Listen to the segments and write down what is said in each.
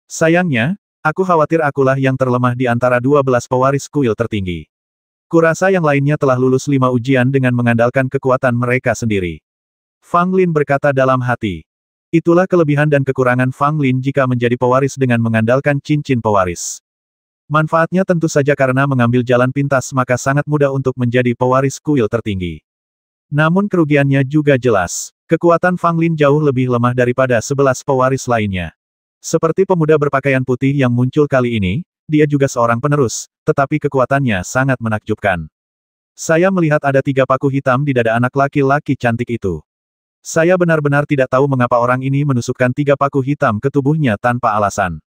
Sayangnya, aku khawatir akulah yang terlemah di antara 12 pewaris kuil tertinggi. Kurasa yang lainnya telah lulus 5 ujian dengan mengandalkan kekuatan mereka sendiri. Fang Lin berkata dalam hati. Itulah kelebihan dan kekurangan Fang Lin jika menjadi pewaris dengan mengandalkan cincin pewaris. Manfaatnya tentu saja karena mengambil jalan pintas maka sangat mudah untuk menjadi pewaris kuil tertinggi. Namun kerugiannya juga jelas. Kekuatan Fang Lin jauh lebih lemah daripada 11 pewaris lainnya. Seperti pemuda berpakaian putih yang muncul kali ini, dia juga seorang penerus, tetapi kekuatannya sangat menakjubkan. Saya melihat ada 3 paku hitam di dada anak laki-laki cantik itu. Saya benar-benar tidak tahu mengapa orang ini menusukkan 3 paku hitam ke tubuhnya tanpa alasan.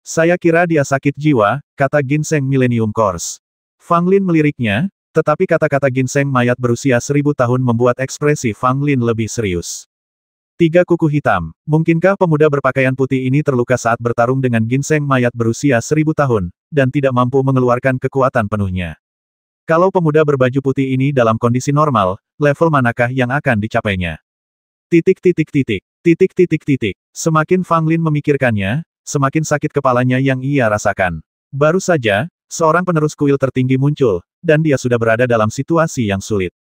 Saya kira dia sakit jiwa, kata Ginseng Millennium Course. Fang Lin meliriknya, tetapi kata-kata ginseng mayat berusia 1000 tahun membuat ekspresi Fang Lin lebih serius. 3 kuku hitam. Mungkinkah pemuda berpakaian putih ini terluka saat bertarung dengan ginseng mayat berusia 1000 tahun, dan tidak mampu mengeluarkan kekuatan penuhnya? Kalau pemuda berbaju putih ini dalam kondisi normal, level manakah yang akan dicapainya? Titik. Semakin Fang Lin memikirkannya, semakin sakit kepalanya yang ia rasakan. Baru saja, seorang penerus kuil tertinggi muncul, dan dia sudah berada dalam situasi yang sulit.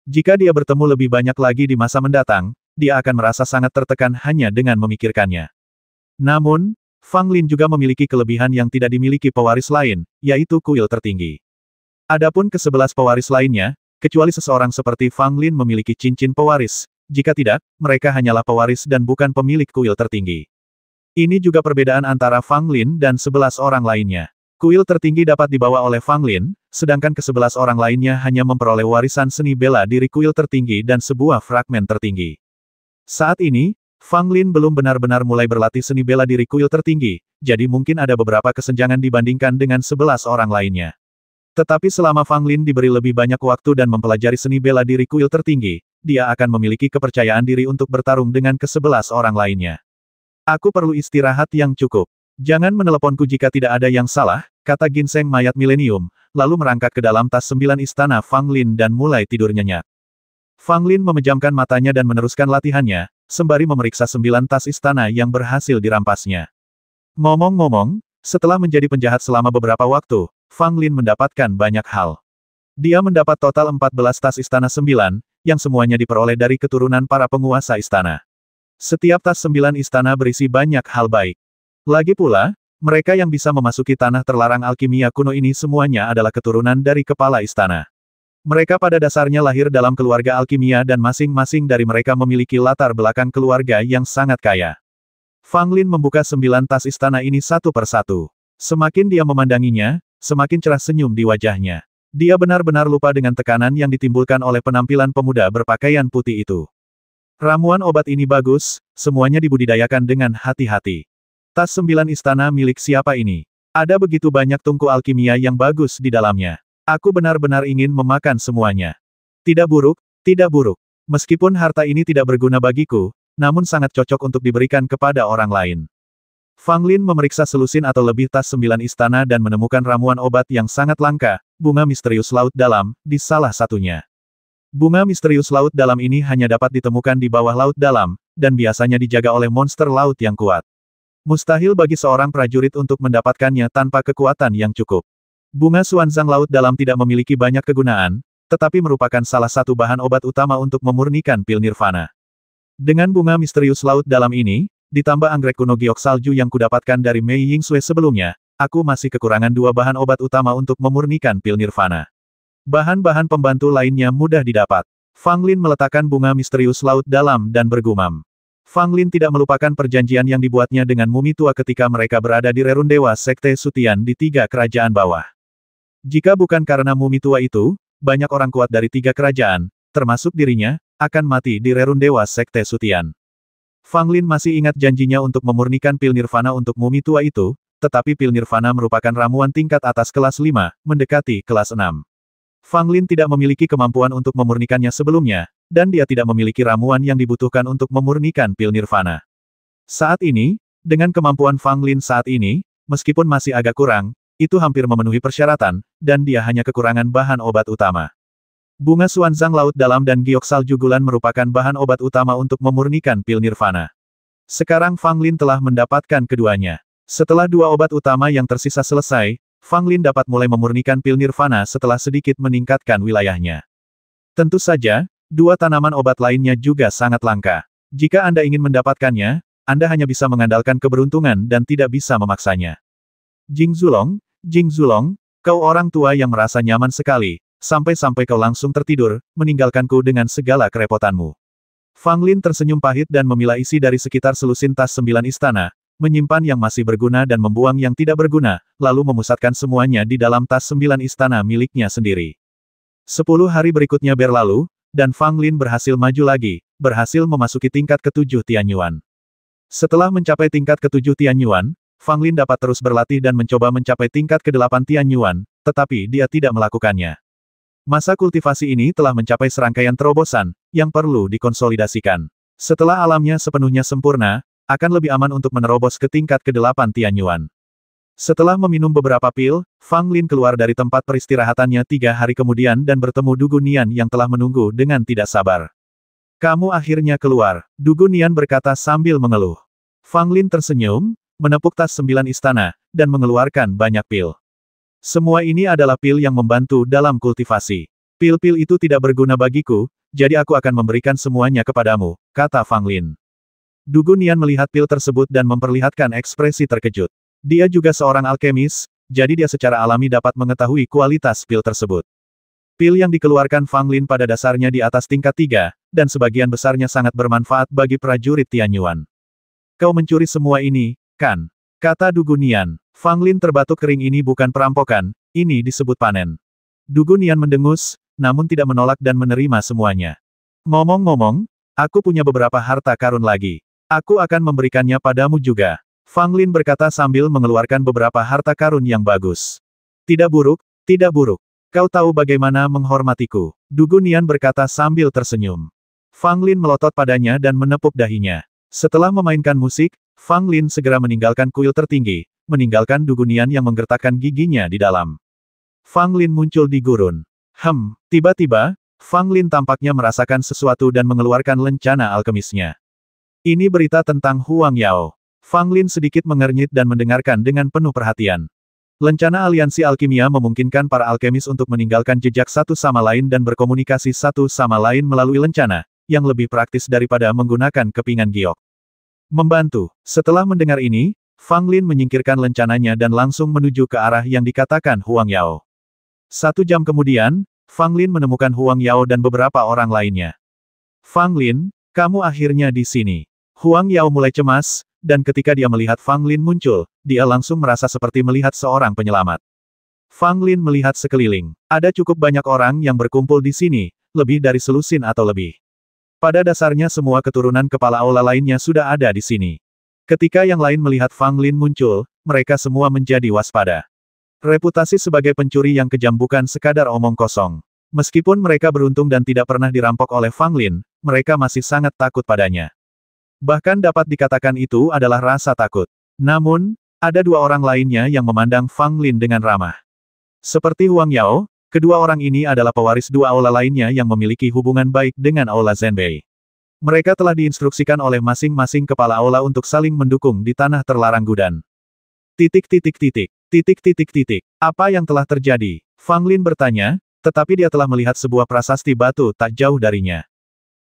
Jika dia bertemu lebih banyak lagi di masa mendatang, dia akan merasa sangat tertekan hanya dengan memikirkannya. Namun, Fang Lin juga memiliki kelebihan yang tidak dimiliki pewaris lain, yaitu kuil tertinggi. Adapun ke-11 pewaris lainnya, kecuali seseorang seperti Fang Lin memiliki cincin pewaris, jika tidak, mereka hanyalah pewaris dan bukan pemilik kuil tertinggi. Ini juga perbedaan antara Fang Lin dan 11 orang lainnya. Kuil tertinggi dapat dibawa oleh Fang Lin, sedangkan ke-11 orang lainnya hanya memperoleh warisan seni bela diri kuil tertinggi dan sebuah fragmen tertinggi. Saat ini, Fang Lin belum benar-benar mulai berlatih seni bela diri kuil tertinggi, jadi mungkin ada beberapa kesenjangan dibandingkan dengan 11 orang lainnya. Tetapi selama Fang Lin diberi lebih banyak waktu dan mempelajari seni bela diri kuil tertinggi, dia akan memiliki kepercayaan diri untuk bertarung dengan ke-11 orang lainnya. Aku perlu istirahat yang cukup. Jangan meneleponku jika tidak ada yang salah, kata ginseng mayat milenium, lalu merangkak ke dalam tas 9 istana Fang Lin dan mulai tidur nyenyak. Fang Lin memejamkan matanya dan meneruskan latihannya, sembari memeriksa 9 tas istana yang berhasil dirampasnya. Ngomong-ngomong, setelah menjadi penjahat selama beberapa waktu, Fang Lin mendapatkan banyak hal. Dia mendapat total 14 tas istana 9, yang semuanya diperoleh dari keturunan para penguasa istana. Setiap tas 9 istana berisi banyak hal baik. Lagi pula, mereka yang bisa memasuki tanah terlarang alkimia kuno ini semuanya adalah keturunan dari kepala istana. Mereka pada dasarnya lahir dalam keluarga alkimia dan masing-masing dari mereka memiliki latar belakang keluarga yang sangat kaya. Fang Lin membuka 9 tas istana ini satu persatu. Semakin dia memandanginya, semakin cerah senyum di wajahnya. Dia benar-benar lupa dengan tekanan yang ditimbulkan oleh penampilan pemuda berpakaian putih itu. Ramuan obat ini bagus, semuanya dibudidayakan dengan hati-hati. Tas 9 istana milik siapa ini? Ada begitu banyak tungku alkimia yang bagus di dalamnya. Aku benar-benar ingin memakan semuanya. Tidak buruk, tidak buruk. Meskipun harta ini tidak berguna bagiku, namun sangat cocok untuk diberikan kepada orang lain. Fang Lin memeriksa selusin atau lebih tas 9 istana dan menemukan ramuan obat yang sangat langka, bunga misterius laut dalam, di salah satunya. Bunga misterius laut dalam ini hanya dapat ditemukan di bawah laut dalam, dan biasanya dijaga oleh monster laut yang kuat. Mustahil bagi seorang prajurit untuk mendapatkannya tanpa kekuatan yang cukup. Bunga Xuanzang laut dalam tidak memiliki banyak kegunaan, tetapi merupakan salah satu bahan obat utama untuk memurnikan pil nirvana. Dengan bunga misterius laut dalam ini, ditambah anggrek kuno giok salju yang kudapatkan dari Mei Yingsui sebelumnya, aku masih kekurangan 2 bahan obat utama untuk memurnikan pil nirvana. Bahan-bahan pembantu lainnya mudah didapat. Fang Lin meletakkan bunga misterius laut dalam dan bergumam. Fang Lin tidak melupakan perjanjian yang dibuatnya dengan mumi tua ketika mereka berada di Rerun Dewa Sekte Sutian di 3 kerajaan bawah. Jika bukan karena mumi tua itu, banyak orang kuat dari 3 kerajaan, termasuk dirinya, akan mati di Rerun Dewa Sekte Sutian. Fang Lin masih ingat janjinya untuk memurnikan pil nirvana untuk mumi tua itu, tetapi pil nirvana merupakan ramuan tingkat atas kelas 5, mendekati kelas 6. Fang Lin tidak memiliki kemampuan untuk memurnikannya sebelumnya, dan dia tidak memiliki ramuan yang dibutuhkan untuk memurnikan pil nirvana. Saat ini, dengan kemampuan Fang Lin saat ini, meskipun masih agak kurang, itu hampir memenuhi persyaratan, dan dia hanya kekurangan bahan obat utama. Bunga Xuanzang laut dalam dan giok salju gulan merupakan bahan obat utama untuk memurnikan pil nirvana. Sekarang Fang Lin telah mendapatkan keduanya. Setelah dua obat utama yang tersisa selesai, Fang Lin dapat mulai memurnikan pil nirvana setelah sedikit meningkatkan wilayahnya. Tentu saja, dua tanaman obat lainnya juga sangat langka. Jika Anda ingin mendapatkannya, Anda hanya bisa mengandalkan keberuntungan dan tidak bisa memaksanya. Jing Zulong, kau orang tua yang merasa nyaman sekali, sampai-sampai kau langsung tertidur, meninggalkanku dengan segala kerepotanmu. Fang Lin tersenyum pahit dan memilah isi dari sekitar selusin tas 9 istana, menyimpan yang masih berguna dan membuang yang tidak berguna, lalu memusatkan semuanya di dalam tas 9 istana miliknya sendiri. 10 hari berikutnya berlalu, dan Fang Lin berhasil maju lagi, berhasil memasuki tingkat ke-7 Tianyuan. Setelah mencapai tingkat ke-7 Tianyuan, Fang Lin dapat terus berlatih dan mencoba mencapai tingkat ke-8 Tianyuan, tetapi dia tidak melakukannya. Masa kultivasi ini telah mencapai serangkaian terobosan, yang perlu dikonsolidasikan. Setelah alamnya sepenuhnya sempurna, akan lebih aman untuk menerobos ke tingkat ke-8 Tianyuan. Setelah meminum beberapa pil, Fang Lin keluar dari tempat peristirahatannya 3 hari kemudian dan bertemu Dugu Nian yang telah menunggu dengan tidak sabar. Kamu akhirnya keluar, Dugu Nian berkata sambil mengeluh. Fang Lin tersenyum, menepuk tas 9 istana, dan mengeluarkan banyak pil. Semua ini adalah pil yang membantu dalam kultivasi. Pil-pil itu tidak berguna bagiku, jadi aku akan memberikan semuanya kepadamu, kata Fang Lin. Dugu Nian melihat pil tersebut dan memperlihatkan ekspresi terkejut. Dia juga seorang alkemis, jadi dia secara alami dapat mengetahui kualitas pil tersebut. Pil yang dikeluarkan Fang Lin pada dasarnya di atas tingkat 3, dan sebagian besarnya sangat bermanfaat bagi prajurit Tianyuan. Kau mencuri semua ini, kan? Kata Dugu Nian. Fang Lin terbatuk kering. Ini bukan perampokan, ini disebut panen. Dugu Nian mendengus, namun tidak menolak dan menerima semuanya. Ngomong-ngomong, aku punya beberapa harta karun lagi. Aku akan memberikannya padamu juga. Fang Lin berkata sambil mengeluarkan beberapa harta karun yang bagus. Tidak buruk, tidak buruk. Kau tahu bagaimana menghormatiku. Dugu Nian berkata sambil tersenyum. Fang Lin melotot padanya dan menepuk dahinya. Setelah memainkan musik, Fang Lin segera meninggalkan kuil tertinggi, meninggalkan Dugu Nian yang menggertakkan giginya di dalam. Fang Lin muncul di gurun. Tiba-tiba, Fang Lin tampaknya merasakan sesuatu dan mengeluarkan lencana alkemisnya. Ini berita tentang Huang Yao. Fang Lin sedikit mengernyit dan mendengarkan dengan penuh perhatian. Lencana aliansi alkimia memungkinkan para alkemis untuk meninggalkan jejak satu sama lain dan berkomunikasi satu sama lain melalui lencana, yang lebih praktis daripada menggunakan kepingan giok. Membantu. Setelah mendengar ini, Fang Lin menyingkirkan lencananya dan langsung menuju ke arah yang dikatakan Huang Yao. 1 jam kemudian, Fang Lin menemukan Huang Yao dan beberapa orang lainnya. Fang Lin, kamu akhirnya di sini. Huang Yao mulai cemas, dan ketika dia melihat Fang Lin muncul, dia langsung merasa seperti melihat seorang penyelamat. Fang Lin melihat sekeliling. Ada cukup banyak orang yang berkumpul di sini, lebih dari selusin atau lebih. Pada dasarnya semua keturunan kepala aula lainnya sudah ada di sini. Ketika yang lain melihat Fang Lin muncul, mereka semua menjadi waspada. Reputasi sebagai pencuri yang kejam bukan sekadar omong kosong. Meskipun mereka beruntung dan tidak pernah dirampok oleh Fang Lin, mereka masih sangat takut padanya. Bahkan dapat dikatakan itu adalah rasa takut. Namun, ada 2 orang lainnya yang memandang Fang Lin dengan ramah. Seperti Huang Yao, kedua orang ini adalah pewaris 2 aula lainnya yang memiliki hubungan baik dengan aula Zhenbei. Mereka telah diinstruksikan oleh masing-masing kepala aula untuk saling mendukung di tanah terlarang Gudan. Apa yang telah terjadi? Fang Lin bertanya, tetapi dia telah melihat sebuah prasasti batu tak jauh darinya.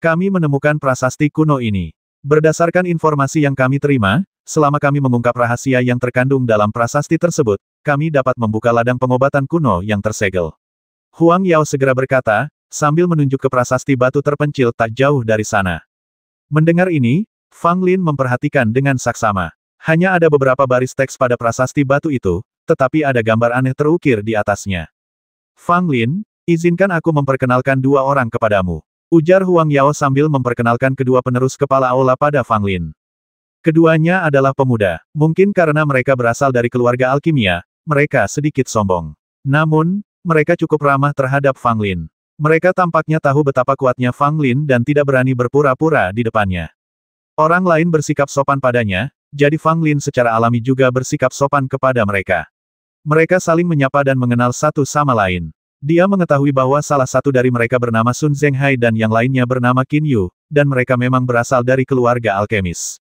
Kami menemukan prasasti kuno ini. Berdasarkan informasi yang kami terima, selama kami mengungkap rahasia yang terkandung dalam prasasti tersebut, kami dapat membuka ladang pengobatan kuno yang tersegel. Huang Yao segera berkata, sambil menunjuk ke prasasti batu terpencil tak jauh dari sana. Mendengar ini, Fang Lin memperhatikan dengan saksama. Hanya ada beberapa baris teks pada prasasti batu itu, tetapi ada gambar aneh terukir di atasnya. Fang Lin, izinkan aku memperkenalkan 2 orang kepadamu. Ujar Huang Yao sambil memperkenalkan kedua penerus kepala aula pada Fang Lin. Keduanya adalah pemuda. Mungkin karena mereka berasal dari keluarga alkimia, mereka sedikit sombong. Namun, mereka cukup ramah terhadap Fang Lin. Mereka tampaknya tahu betapa kuatnya Fang Lin dan tidak berani berpura-pura di depannya. Orang lain bersikap sopan padanya, jadi Fang Lin secara alami juga bersikap sopan kepada mereka. Mereka saling menyapa dan mengenal satu sama lain. Dia mengetahui bahwa salah satu dari mereka bernama Sun Zhenghai dan yang lainnya bernama Qin Yu, dan mereka memang berasal dari keluarga alkemis.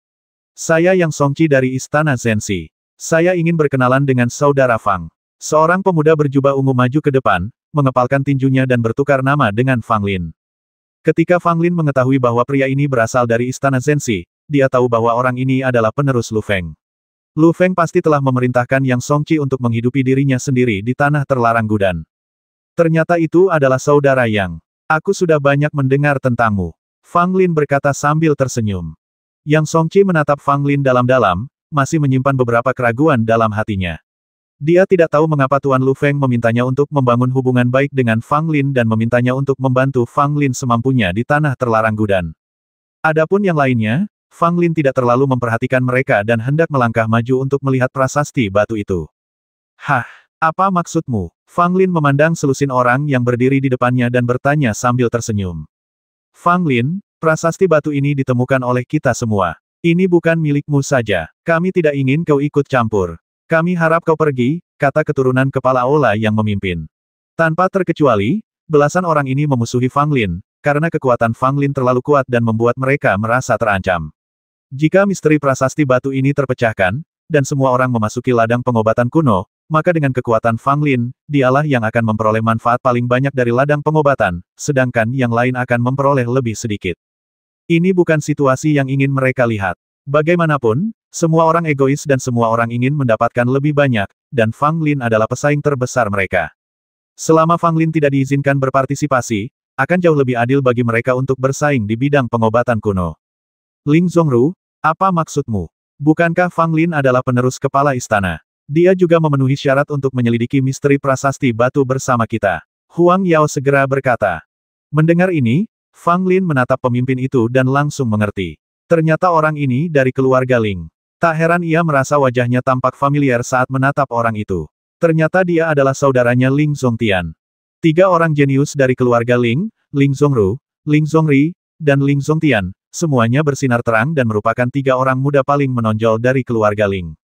Saya Yang Songqi dari Istana Zhenxi. Saya ingin berkenalan dengan Saudara Fang. Seorang pemuda berjubah ungu maju ke depan, mengepalkan tinjunya dan bertukar nama dengan Fang Lin. Ketika Fang Lin mengetahui bahwa pria ini berasal dari Istana Zenshi, dia tahu bahwa orang ini adalah penerus Lu Feng. Lu Feng pasti telah memerintahkan Yang Songqi untuk menghidupi dirinya sendiri di tanah terlarang Gudan. Ternyata itu adalah Saudara Yang. Aku sudah banyak mendengar tentangmu. Fang Lin berkata sambil tersenyum. Yang Songqi menatap Fang Lin dalam-dalam, masih menyimpan beberapa keraguan dalam hatinya. Dia tidak tahu mengapa Tuan Lu Feng memintanya untuk membangun hubungan baik dengan Fang Lin dan memintanya untuk membantu Fang Lin semampunya di tanah terlarang Gudan. Adapun yang lainnya, Fang Lin tidak terlalu memperhatikan mereka dan hendak melangkah maju untuk melihat prasasti batu itu. Hah, apa maksudmu? Fang Lin memandang selusin orang yang berdiri di depannya dan bertanya sambil tersenyum. Fang Lin, prasasti batu ini ditemukan oleh kita semua. Ini bukan milikmu saja. Kami tidak ingin kau ikut campur. Kami harap kau pergi, kata keturunan kepala Ola yang memimpin. Tanpa terkecuali, belasan orang ini memusuhi Fang Lin, karena kekuatan Fang Lin terlalu kuat dan membuat mereka merasa terancam. Jika misteri prasasti batu ini terpecahkan, dan semua orang memasuki ladang pengobatan kuno, maka dengan kekuatan Fang Lin, dialah yang akan memperoleh manfaat paling banyak dari ladang pengobatan, sedangkan yang lain akan memperoleh lebih sedikit. Ini bukan situasi yang ingin mereka lihat. Bagaimanapun, semua orang egois dan semua orang ingin mendapatkan lebih banyak, dan Fang Lin adalah pesaing terbesar mereka. Selama Fang Lin tidak diizinkan berpartisipasi, akan jauh lebih adil bagi mereka untuk bersaing di bidang pengobatan kuno. Ling Zhongru, apa maksudmu? Bukankah Fang Lin adalah penerus kepala istana? Dia juga memenuhi syarat untuk menyelidiki misteri prasasti batu bersama kita. Huang Yao segera berkata. Mendengar ini, Fang Lin menatap pemimpin itu dan langsung mengerti. Ternyata orang ini dari keluarga Ling. Tak heran ia merasa wajahnya tampak familiar saat menatap orang itu. Ternyata dia adalah saudaranya Ling Zongtian. 3 orang jenius dari keluarga Ling, Ling Zhongru, Ling Zhongri, dan Ling Zongtian, semuanya bersinar terang dan merupakan 3 orang muda paling menonjol dari keluarga Ling.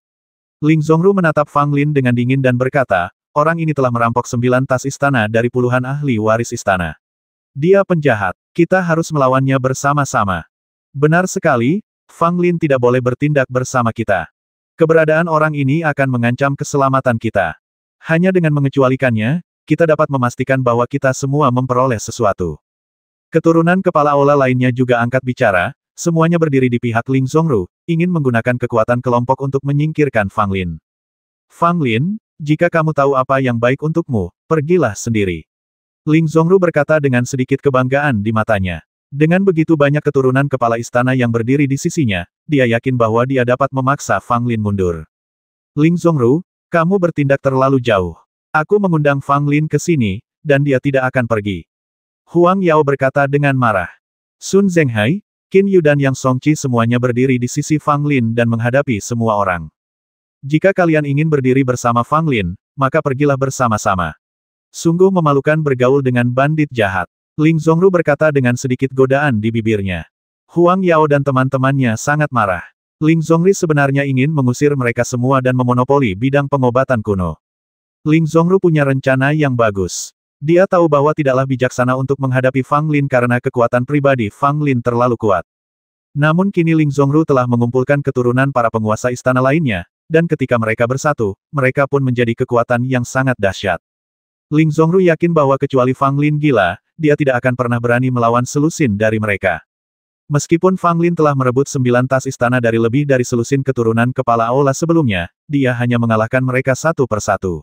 Ling Zhongru menatap Fang Lin dengan dingin dan berkata, orang ini telah merampok 9 tas istana dari puluhan ahli waris istana. Dia penjahat. Kita harus melawannya bersama-sama. Benar sekali, Fang Lin tidak boleh bertindak bersama kita. Keberadaan orang ini akan mengancam keselamatan kita. Hanya dengan mengecualikannya, kita dapat memastikan bahwa kita semua memperoleh sesuatu. Keturunan kepala Ola lainnya juga angkat bicara, semuanya berdiri di pihak Ling Zhongru, ingin menggunakan kekuatan kelompok untuk menyingkirkan Fang Lin. Fang Lin, jika kamu tahu apa yang baik untukmu, pergilah sendiri. Ling Zhongru berkata dengan sedikit kebanggaan di matanya. Dengan begitu banyak keturunan kepala istana yang berdiri di sisinya, dia yakin bahwa dia dapat memaksa Fang Lin mundur. Ling Zhongru, kamu bertindak terlalu jauh. Aku mengundang Fang Lin ke sini, dan dia tidak akan pergi. Huang Yao berkata dengan marah. Sun Zhenghai, Qin Yu dan Yang Songqi semuanya berdiri di sisi Fang Lin dan menghadapi semua orang. Jika kalian ingin berdiri bersama Fang Lin, maka pergilah bersama-sama. Sungguh memalukan bergaul dengan bandit jahat. Ling Zhongru berkata dengan sedikit godaan di bibirnya. Huang Yao dan teman-temannya sangat marah. Ling Zhongri sebenarnya ingin mengusir mereka semua dan memonopoli bidang pengobatan kuno. Ling Zhongru punya rencana yang bagus. Dia tahu bahwa tidaklah bijaksana untuk menghadapi Fang Lin karena kekuatan pribadi Fang Lin terlalu kuat. Namun kini Ling Zhongru telah mengumpulkan keturunan para penguasa istana lainnya, dan ketika mereka bersatu, mereka pun menjadi kekuatan yang sangat dahsyat. Ling Zhongru yakin bahwa kecuali Fang Lin gila, dia tidak akan pernah berani melawan selusin dari mereka. Meskipun Fang Lin telah merebut 9 tas istana dari lebih dari selusin keturunan kepala Ola sebelumnya, dia hanya mengalahkan mereka satu persatu.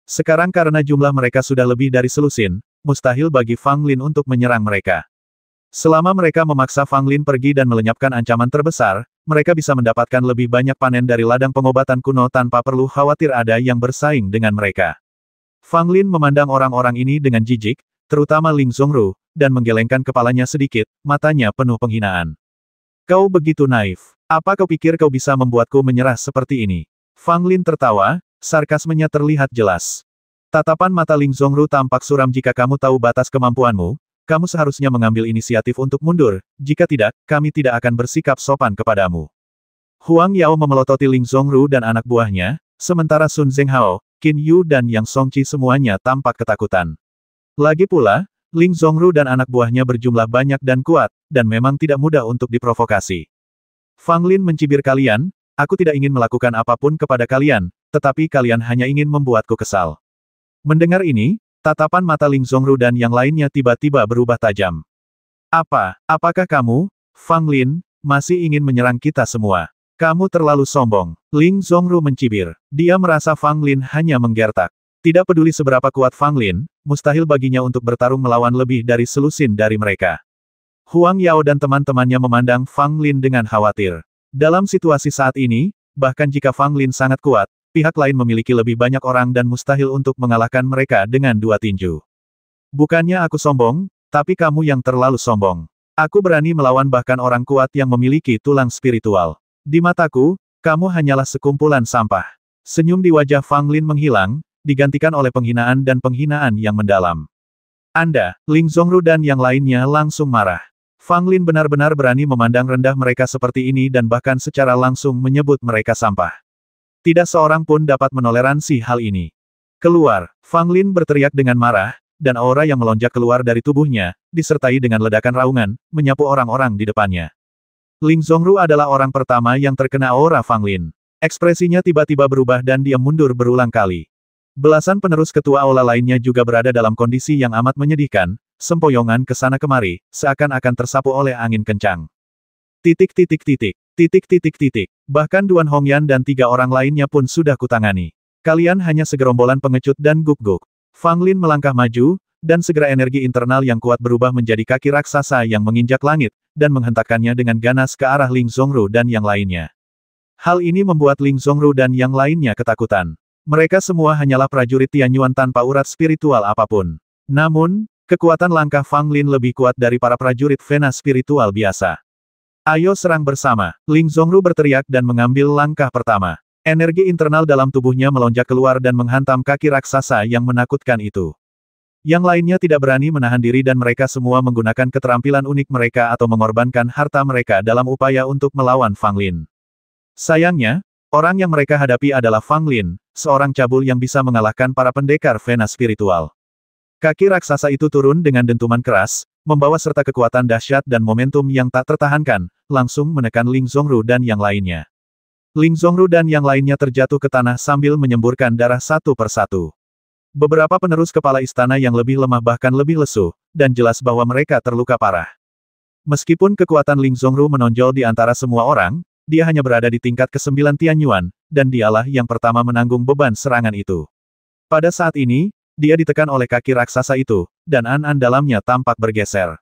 Sekarang karena jumlah mereka sudah lebih dari selusin, mustahil bagi Fang Lin untuk menyerang mereka. Selama mereka memaksa Fang Lin pergi dan melenyapkan ancaman terbesar, mereka bisa mendapatkan lebih banyak panen dari ladang pengobatan kuno tanpa perlu khawatir ada yang bersaing dengan mereka. Fang Lin memandang orang-orang ini dengan jijik, terutama Ling Zhongru, dan menggelengkan kepalanya sedikit, matanya penuh penghinaan. Kau begitu naif. Apa kau pikir kau bisa membuatku menyerah seperti ini? Fang Lin tertawa, sarkasmenya terlihat jelas. Tatapan mata Ling Zhongru tampak suram. Jika kamu tahu batas kemampuanmu, kamu seharusnya mengambil inisiatif untuk mundur, jika tidak, kami tidak akan bersikap sopan kepadamu. Huang Yao memelototi Ling Zhongru dan anak buahnya, sementara Sun Zhenghao, Qin Yu dan Yang Songqi semuanya tampak ketakutan. Lagi pula, Ling Zhongru dan anak buahnya berjumlah banyak dan kuat, dan memang tidak mudah untuk diprovokasi. Fang Lin mencibir kalian, Aku tidak ingin melakukan apapun kepada kalian, tetapi kalian hanya ingin membuatku kesal. Mendengar ini, tatapan mata Ling Zongru dan yang lainnya tiba-tiba berubah tajam. Apakah kamu, Fang Lin, masih ingin menyerang kita semua? Kamu terlalu sombong. Ling Zongru mencibir. Dia merasa Fang Lin hanya menggertak. Tidak peduli seberapa kuat Fang Lin, mustahil baginya untuk bertarung melawan lebih dari selusin dari mereka. Huang Yao dan teman-temannya memandang Fang Lin dengan khawatir. Dalam situasi saat ini, bahkan jika Fang Lin sangat kuat, pihak lain memiliki lebih banyak orang dan mustahil untuk mengalahkan mereka dengan dua tinju. Bukannya aku sombong, tapi kamu yang terlalu sombong. Aku berani melawan bahkan orang kuat yang memiliki tulang spiritual. Di mataku, kamu hanyalah sekumpulan sampah. Senyum di wajah Fang Lin menghilang, digantikan oleh penghinaan dan penghinaan yang mendalam. Anda, Ling Zongru dan yang lainnya langsung marah. Fang Lin benar-benar berani memandang rendah mereka seperti ini dan bahkan secara langsung menyebut mereka sampah. Tidak seorang pun dapat menoleransi hal ini. Keluar, Fang Lin berteriak dengan marah, dan aura yang melonjak keluar dari tubuhnya, disertai dengan ledakan raungan, menyapu orang-orang di depannya. Ling Zongru adalah orang pertama yang terkena aura Fang Lin. Ekspresinya tiba-tiba berubah dan dia mundur berulang kali. Belasan penerus ketua aula lainnya juga berada dalam kondisi yang amat menyedihkan, sempoyongan ke sana kemari, seakan-akan tersapu oleh angin kencang. Bahkan Duan Hongyan dan 3 orang lainnya pun sudah kutangani. Kalian hanya segerombolan pengecut dan guk-guk. Fang Lin melangkah maju, dan segera energi internal yang kuat berubah menjadi kaki raksasa yang menginjak langit, dan menghentakkannya dengan ganas ke arah Ling Zongru dan yang lainnya. Hal ini membuat Ling Zongru dan yang lainnya ketakutan. Mereka semua hanyalah prajurit Tianyuan tanpa urat spiritual apapun. Namun, kekuatan langkah Fang Lin lebih kuat dari para prajurit Vena spiritual biasa. Ayo serang bersama, Ling Zongru berteriak dan mengambil langkah pertama. Energi internal dalam tubuhnya melonjak keluar dan menghantam kaki raksasa yang menakutkan itu. Yang lainnya tidak berani menahan diri dan mereka semua menggunakan keterampilan unik mereka atau mengorbankan harta mereka dalam upaya untuk melawan Fang Lin. Sayangnya, orang yang mereka hadapi adalah Fang Lin, seorang cabul yang bisa mengalahkan para pendekar Vena spiritual. Kaki raksasa itu turun dengan dentuman keras, membawa serta kekuatan dahsyat dan momentum yang tak tertahankan, langsung menekan Ling Zongru dan yang lainnya. Ling Zongru dan yang lainnya terjatuh ke tanah sambil menyemburkan darah satu persatu. Beberapa penerus kepala istana yang lebih lemah bahkan lebih lesu, dan jelas bahwa mereka terluka parah. Meskipun kekuatan Ling Zongru menonjol di antara semua orang, dia hanya berada di tingkat ke-9 Tianyuan, dan dialah yang pertama menanggung beban serangan itu. Pada saat ini, dia ditekan oleh kaki raksasa itu, dan an-an dalamnya tampak bergeser.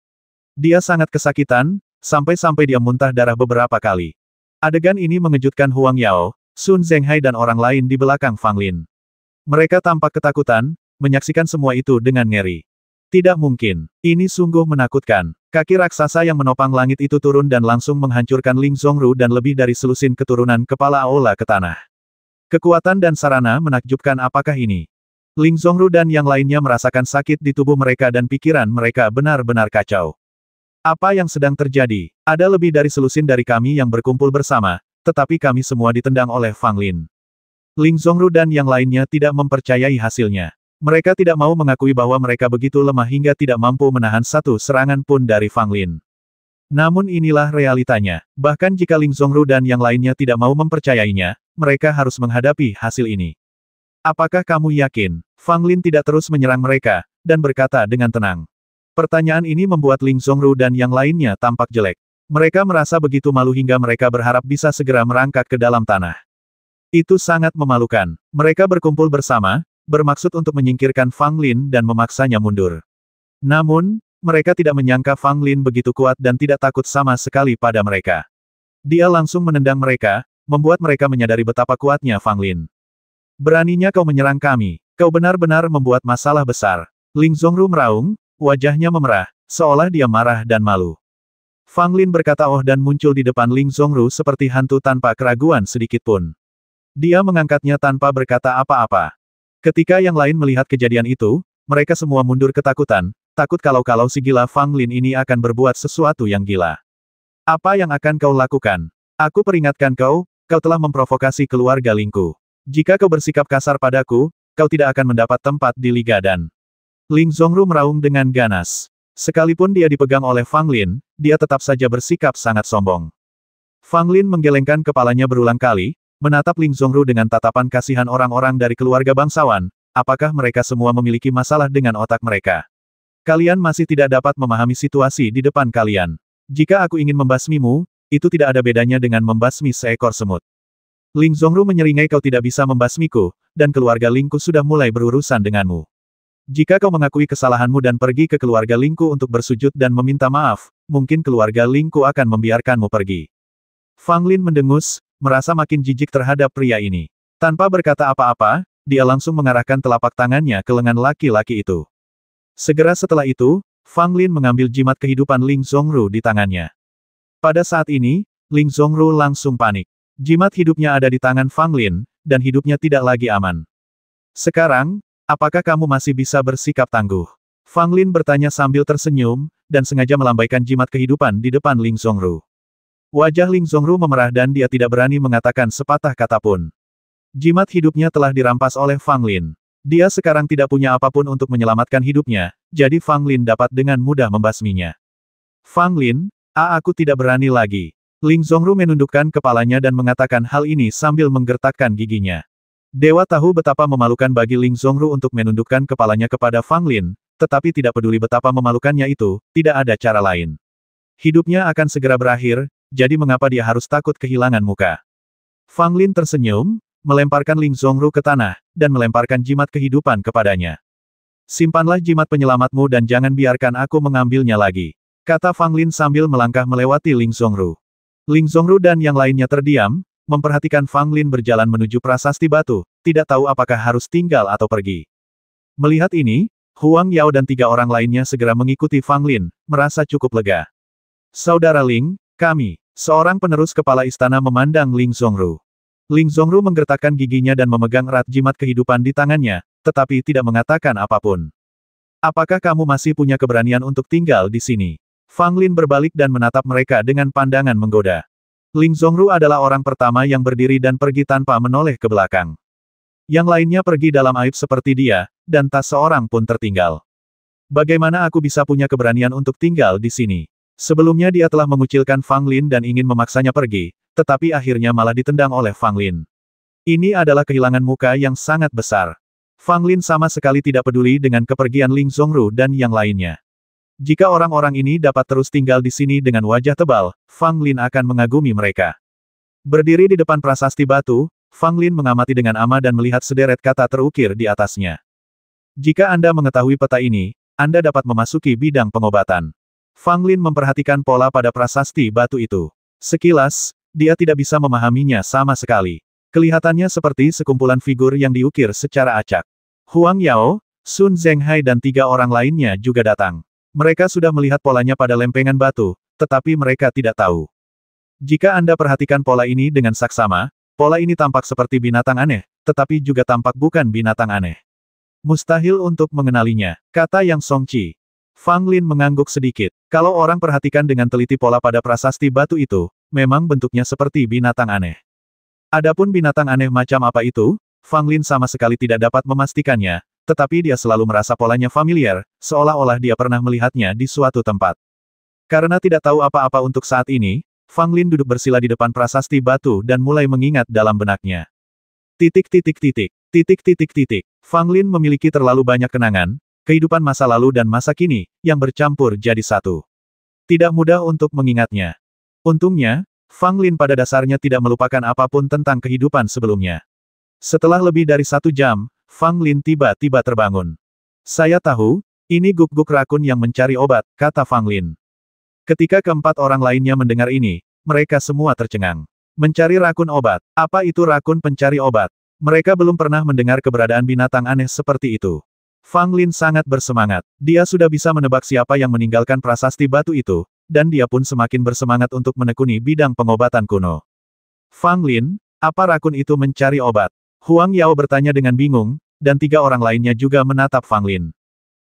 Dia sangat kesakitan, sampai-sampai dia muntah darah beberapa kali. Adegan ini mengejutkan Huang Yao, Sun Zhenghai dan orang lain di belakang Fang Lin. Mereka tampak ketakutan, menyaksikan semua itu dengan ngeri. Tidak mungkin. Ini sungguh menakutkan. Kaki raksasa yang menopang langit itu turun dan langsung menghancurkan Ling Zongru dan lebih dari selusin keturunan kepala aula ke tanah. Kekuatan dan sarana menakjubkan. Apakah ini? Ling Zongru dan yang lainnya merasakan sakit di tubuh mereka dan pikiran mereka benar-benar kacau. Apa yang sedang terjadi? Ada lebih dari selusin dari kami yang berkumpul bersama, tetapi kami semua ditendang oleh Fang Lin. Ling Zongru dan yang lainnya tidak mempercayai hasilnya. Mereka tidak mau mengakui bahwa mereka begitu lemah hingga tidak mampu menahan satu serangan pun dari Fang Lin. Namun inilah realitanya. Bahkan jika Ling Zongru dan yang lainnya tidak mau mempercayainya, mereka harus menghadapi hasil ini. Apakah kamu yakin? Fang Lin tidak terus menyerang mereka, dan berkata dengan tenang. Pertanyaan ini membuat Ling Zongru dan yang lainnya tampak jelek. Mereka merasa begitu malu hingga mereka berharap bisa segera merangkak ke dalam tanah. Itu sangat memalukan. Mereka berkumpul bersama, bermaksud untuk menyingkirkan Fang Lin dan memaksanya mundur. Namun, mereka tidak menyangka Fang Lin begitu kuat dan tidak takut sama sekali pada mereka. Dia langsung menendang mereka, membuat mereka menyadari betapa kuatnya Fang Lin. Beraninya kau menyerang kami. Kau benar-benar membuat masalah besar. Ling Zongru meraung, wajahnya memerah, seolah dia marah dan malu. Fang Lin berkata oh dan muncul di depan Ling Zongru seperti hantu tanpa keraguan sedikitpun. Dia mengangkatnya tanpa berkata apa-apa. Ketika yang lain melihat kejadian itu, mereka semua mundur ketakutan, takut kalau si gila Fang Lin ini akan berbuat sesuatu yang gila. Apa yang akan kau lakukan? Aku peringatkan kau, kau telah memprovokasi keluarga Lingku. Jika kau bersikap kasar padaku, kau tidak akan mendapat tempat di Liga Dan. Ling Zongru meraung dengan ganas. Sekalipun dia dipegang oleh Fang Lin, dia tetap saja bersikap sangat sombong. Fang Lin menggelengkan kepalanya berulang kali, menatap Ling Zongru dengan tatapan kasihan orang-orang dari keluarga bangsawan. Apakah mereka semua memiliki masalah dengan otak mereka? Kalian masih tidak dapat memahami situasi di depan kalian. Jika aku ingin membasmimu, itu tidak ada bedanya dengan membasmi seekor semut. Ling Zongru menyeringai, kau tidak bisa membasmiku, dan keluarga Lingku sudah mulai berurusan denganmu. Jika kau mengakui kesalahanmu dan pergi ke keluarga Lingku untuk bersujud dan meminta maaf, mungkin keluarga Lingku akan membiarkanmu pergi. Fang Lin mendengus, merasa makin jijik terhadap pria ini. Tanpa berkata apa-apa, dia langsung mengarahkan telapak tangannya ke lengan laki-laki itu. Segera setelah itu, Fang Lin mengambil jimat kehidupan Ling Zongru di tangannya. Pada saat ini, Ling Zongru langsung panik. Jimat hidupnya ada di tangan Fang Lin, dan hidupnya tidak lagi aman. Sekarang, apakah kamu masih bisa bersikap tangguh? Fang Lin bertanya sambil tersenyum, dan sengaja melambaikan jimat kehidupan di depan Ling Zongru. Wajah Ling Zongru memerah dan dia tidak berani mengatakan sepatah kata pun. Jimat hidupnya telah dirampas oleh Fang Lin. Dia sekarang tidak punya apapun untuk menyelamatkan hidupnya, jadi Fang Lin dapat dengan mudah membasminya. Fang Lin, aku tidak berani lagi. Ling Zongru menundukkan kepalanya dan mengatakan hal ini sambil menggertakkan giginya. Dewa tahu betapa memalukan bagi Ling Zongru untuk menundukkan kepalanya kepada Fang Lin, tetapi tidak peduli betapa memalukannya itu, tidak ada cara lain. Hidupnya akan segera berakhir, jadi mengapa dia harus takut kehilangan muka? Fang Lin tersenyum, melemparkan Ling Zongru ke tanah, dan melemparkan jimat kehidupan kepadanya. Simpanlah jimat penyelamatmu dan jangan biarkan aku mengambilnya lagi, kata Fang Lin sambil melangkah melewati Ling Zongru. Ling Zongru dan yang lainnya terdiam, memperhatikan Fang Lin berjalan menuju prasasti batu, tidak tahu apakah harus tinggal atau pergi. Melihat ini, Huang Yao dan 3 orang lainnya segera mengikuti Fang Lin, merasa cukup lega. Saudara Ling, kami, seorang penerus kepala istana memandang Ling Zongru. Ling Zongru menggertakkan giginya dan memegang erat jimat kehidupan di tangannya, tetapi tidak mengatakan apapun. Apakah kamu masih punya keberanian untuk tinggal di sini? Fang Lin berbalik dan menatap mereka dengan pandangan menggoda. Ling Zongru adalah orang pertama yang berdiri dan pergi tanpa menoleh ke belakang. Yang lainnya pergi dalam aib seperti dia, dan tak seorang pun tertinggal. Bagaimana aku bisa punya keberanian untuk tinggal di sini? Sebelumnya dia telah mengucilkan Fang Lin dan ingin memaksanya pergi, tetapi akhirnya malah ditendang oleh Fang Lin. Ini adalah kehilangan muka yang sangat besar. Fang Lin sama sekali tidak peduli dengan kepergian Ling Zongru dan yang lainnya. Jika orang-orang ini dapat terus tinggal di sini dengan wajah tebal, Fang Lin akan mengagumi mereka. Berdiri di depan prasasti batu, Fang Lin mengamati dengan ama dan melihat sederet kata terukir di atasnya. Jika Anda mengetahui peta ini, Anda dapat memasuki bidang pengobatan. Fang Lin memperhatikan pola pada prasasti batu itu. Sekilas, dia tidak bisa memahaminya sama sekali. Kelihatannya seperti sekumpulan figur yang diukir secara acak. Huang Yao, Sun Zhenghai dan 3 orang lainnya juga datang. Mereka sudah melihat polanya pada lempengan batu, tetapi mereka tidak tahu. Jika Anda perhatikan pola ini dengan saksama, pola ini tampak seperti binatang aneh, tetapi juga tampak bukan binatang aneh. Mustahil untuk mengenalinya, kata Yang Songqi. Fang Lin mengangguk sedikit. Kalau orang perhatikan dengan teliti pola pada prasasti batu itu, memang bentuknya seperti binatang aneh. Adapun binatang aneh macam apa itu, Fang Lin sama sekali tidak dapat memastikannya, tetapi dia selalu merasa polanya familiar, seolah-olah dia pernah melihatnya di suatu tempat. Karena tidak tahu apa-apa untuk saat ini, Fang Lin duduk bersila di depan prasasti batu dan mulai mengingat dalam benaknya. Fang Lin memiliki terlalu banyak kenangan, kehidupan masa lalu dan masa kini, yang bercampur jadi satu. Tidak mudah untuk mengingatnya. Untungnya, Fang Lin pada dasarnya tidak melupakan apapun tentang kehidupan sebelumnya. Setelah lebih dari 1 jam, Fang Lin tiba-tiba terbangun. Saya tahu, ini guk-guk rakun yang mencari obat, kata Fang Lin. Ketika keempat orang lainnya mendengar ini, mereka semua tercengang. Mencari rakun obat. Apa itu rakun pencari obat? Mereka belum pernah mendengar keberadaan binatang aneh seperti itu. Fang Lin sangat bersemangat. Dia sudah bisa menebak siapa yang meninggalkan prasasti batu itu, dan dia pun semakin bersemangat untuk menekuni bidang pengobatan kuno. Fang Lin, apa rakun itu mencari obat? Huang Yao bertanya dengan bingung, dan 3 orang lainnya juga menatap Fang Lin.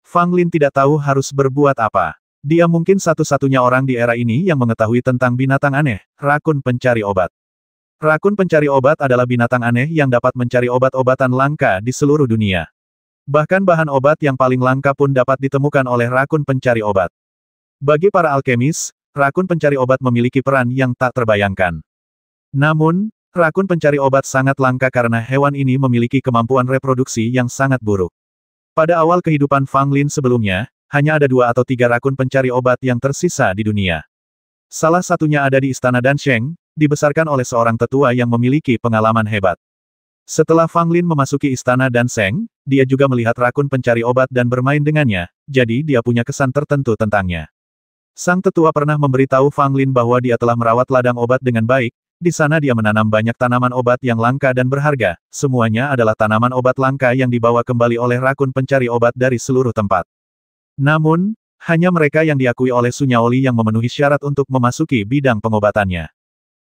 Fang Lin tidak tahu harus berbuat apa. Dia mungkin satu-satunya orang di era ini yang mengetahui tentang binatang aneh, rakun pencari obat. Rakun pencari obat adalah binatang aneh yang dapat mencari obat-obatan langka di seluruh dunia. Bahkan bahan obat yang paling langka pun dapat ditemukan oleh rakun pencari obat. Bagi para alkemis, rakun pencari obat memiliki peran yang tak terbayangkan. Namun, rakun pencari obat sangat langka karena hewan ini memiliki kemampuan reproduksi yang sangat buruk. Pada awal kehidupan Fang Lin sebelumnya, hanya ada 2 atau 3 rakun pencari obat yang tersisa di dunia. Salah satunya ada di Istana Dansheng, dibesarkan oleh seorang tetua yang memiliki pengalaman hebat. Setelah Fang Lin memasuki Istana Dansheng, dia juga melihat rakun pencari obat dan bermain dengannya, jadi dia punya kesan tertentu tentangnya. Sang tetua pernah memberitahu Fang Lin bahwa dia telah merawat ladang obat dengan baik, di sana dia menanam banyak tanaman obat yang langka dan berharga, semuanya adalah tanaman obat langka yang dibawa kembali oleh rakun pencari obat dari seluruh tempat. Namun, hanya mereka yang diakui oleh Su Nyaoli yang memenuhi syarat untuk memasuki bidang pengobatannya.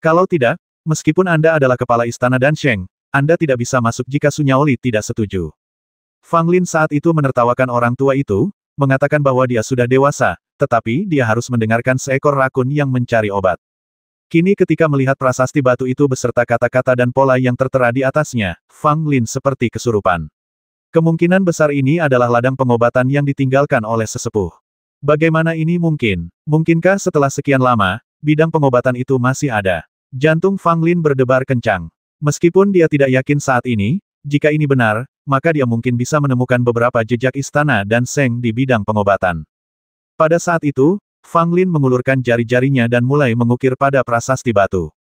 Kalau tidak, meskipun Anda adalah kepala Istana Dansheng, Anda tidak bisa masuk jika Su Nyaoli tidak setuju. Fang Lin saat itu menertawakan orang tua itu, mengatakan bahwa dia sudah dewasa, tetapi dia harus mendengarkan seekor rakun yang mencari obat. Kini ketika melihat prasasti batu itu beserta kata-kata dan pola yang tertera di atasnya, Fang Lin seperti kesurupan. Kemungkinan besar ini adalah ladang pengobatan yang ditinggalkan oleh sesepuh. Bagaimana ini mungkin? Mungkinkah setelah sekian lama, bidang pengobatan itu masih ada? Jantung Fang Lin berdebar kencang. Meskipun dia tidak yakin saat ini, jika ini benar, maka dia mungkin bisa menemukan beberapa jejak Istana Dansheng di bidang pengobatan. Pada saat itu, Fang Lin mengulurkan jari-jarinya dan mulai mengukir pada prasasti batu.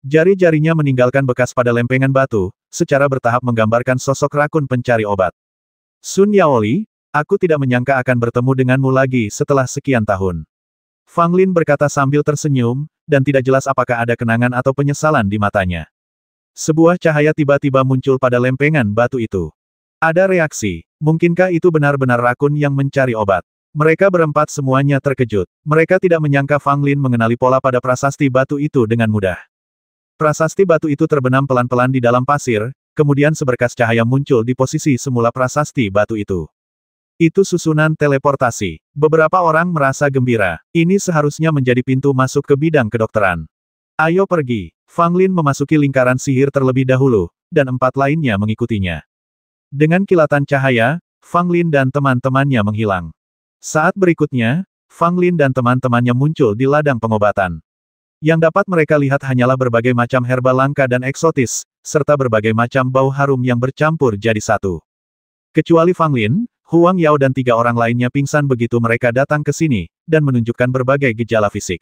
Jari-jarinya meninggalkan bekas pada lempengan batu, secara bertahap menggambarkan sosok rakun pencari obat. Sun Yaoli, aku tidak menyangka akan bertemu denganmu lagi setelah sekian tahun. Fang Lin berkata sambil tersenyum, dan tidak jelas apakah ada kenangan atau penyesalan di matanya. Sebuah cahaya tiba-tiba muncul pada lempengan batu itu. Ada reaksi. Mungkinkah itu benar-benar rakun yang mencari obat? Mereka berempat semuanya terkejut. Mereka tidak menyangka Fang Lin mengenali pola pada prasasti batu itu dengan mudah. Prasasti batu itu terbenam pelan-pelan di dalam pasir, kemudian seberkas cahaya muncul di posisi semula prasasti batu itu. Itu susunan teleportasi. Beberapa orang merasa gembira. Ini seharusnya menjadi pintu masuk ke bidang kedokteran. Ayo pergi. Fang Lin memasuki lingkaran sihir terlebih dahulu, dan 4 lainnya mengikutinya. Dengan kilatan cahaya, Fang Lin dan teman-temannya menghilang. Saat berikutnya, Fang Lin dan teman-temannya muncul di ladang pengobatan. Yang dapat mereka lihat hanyalah berbagai macam herba langka dan eksotis, serta berbagai macam bau harum yang bercampur jadi satu. Kecuali Fang Lin, Huang Yao dan 3 orang lainnya pingsan begitu mereka datang ke sini, dan menunjukkan berbagai gejala fisik.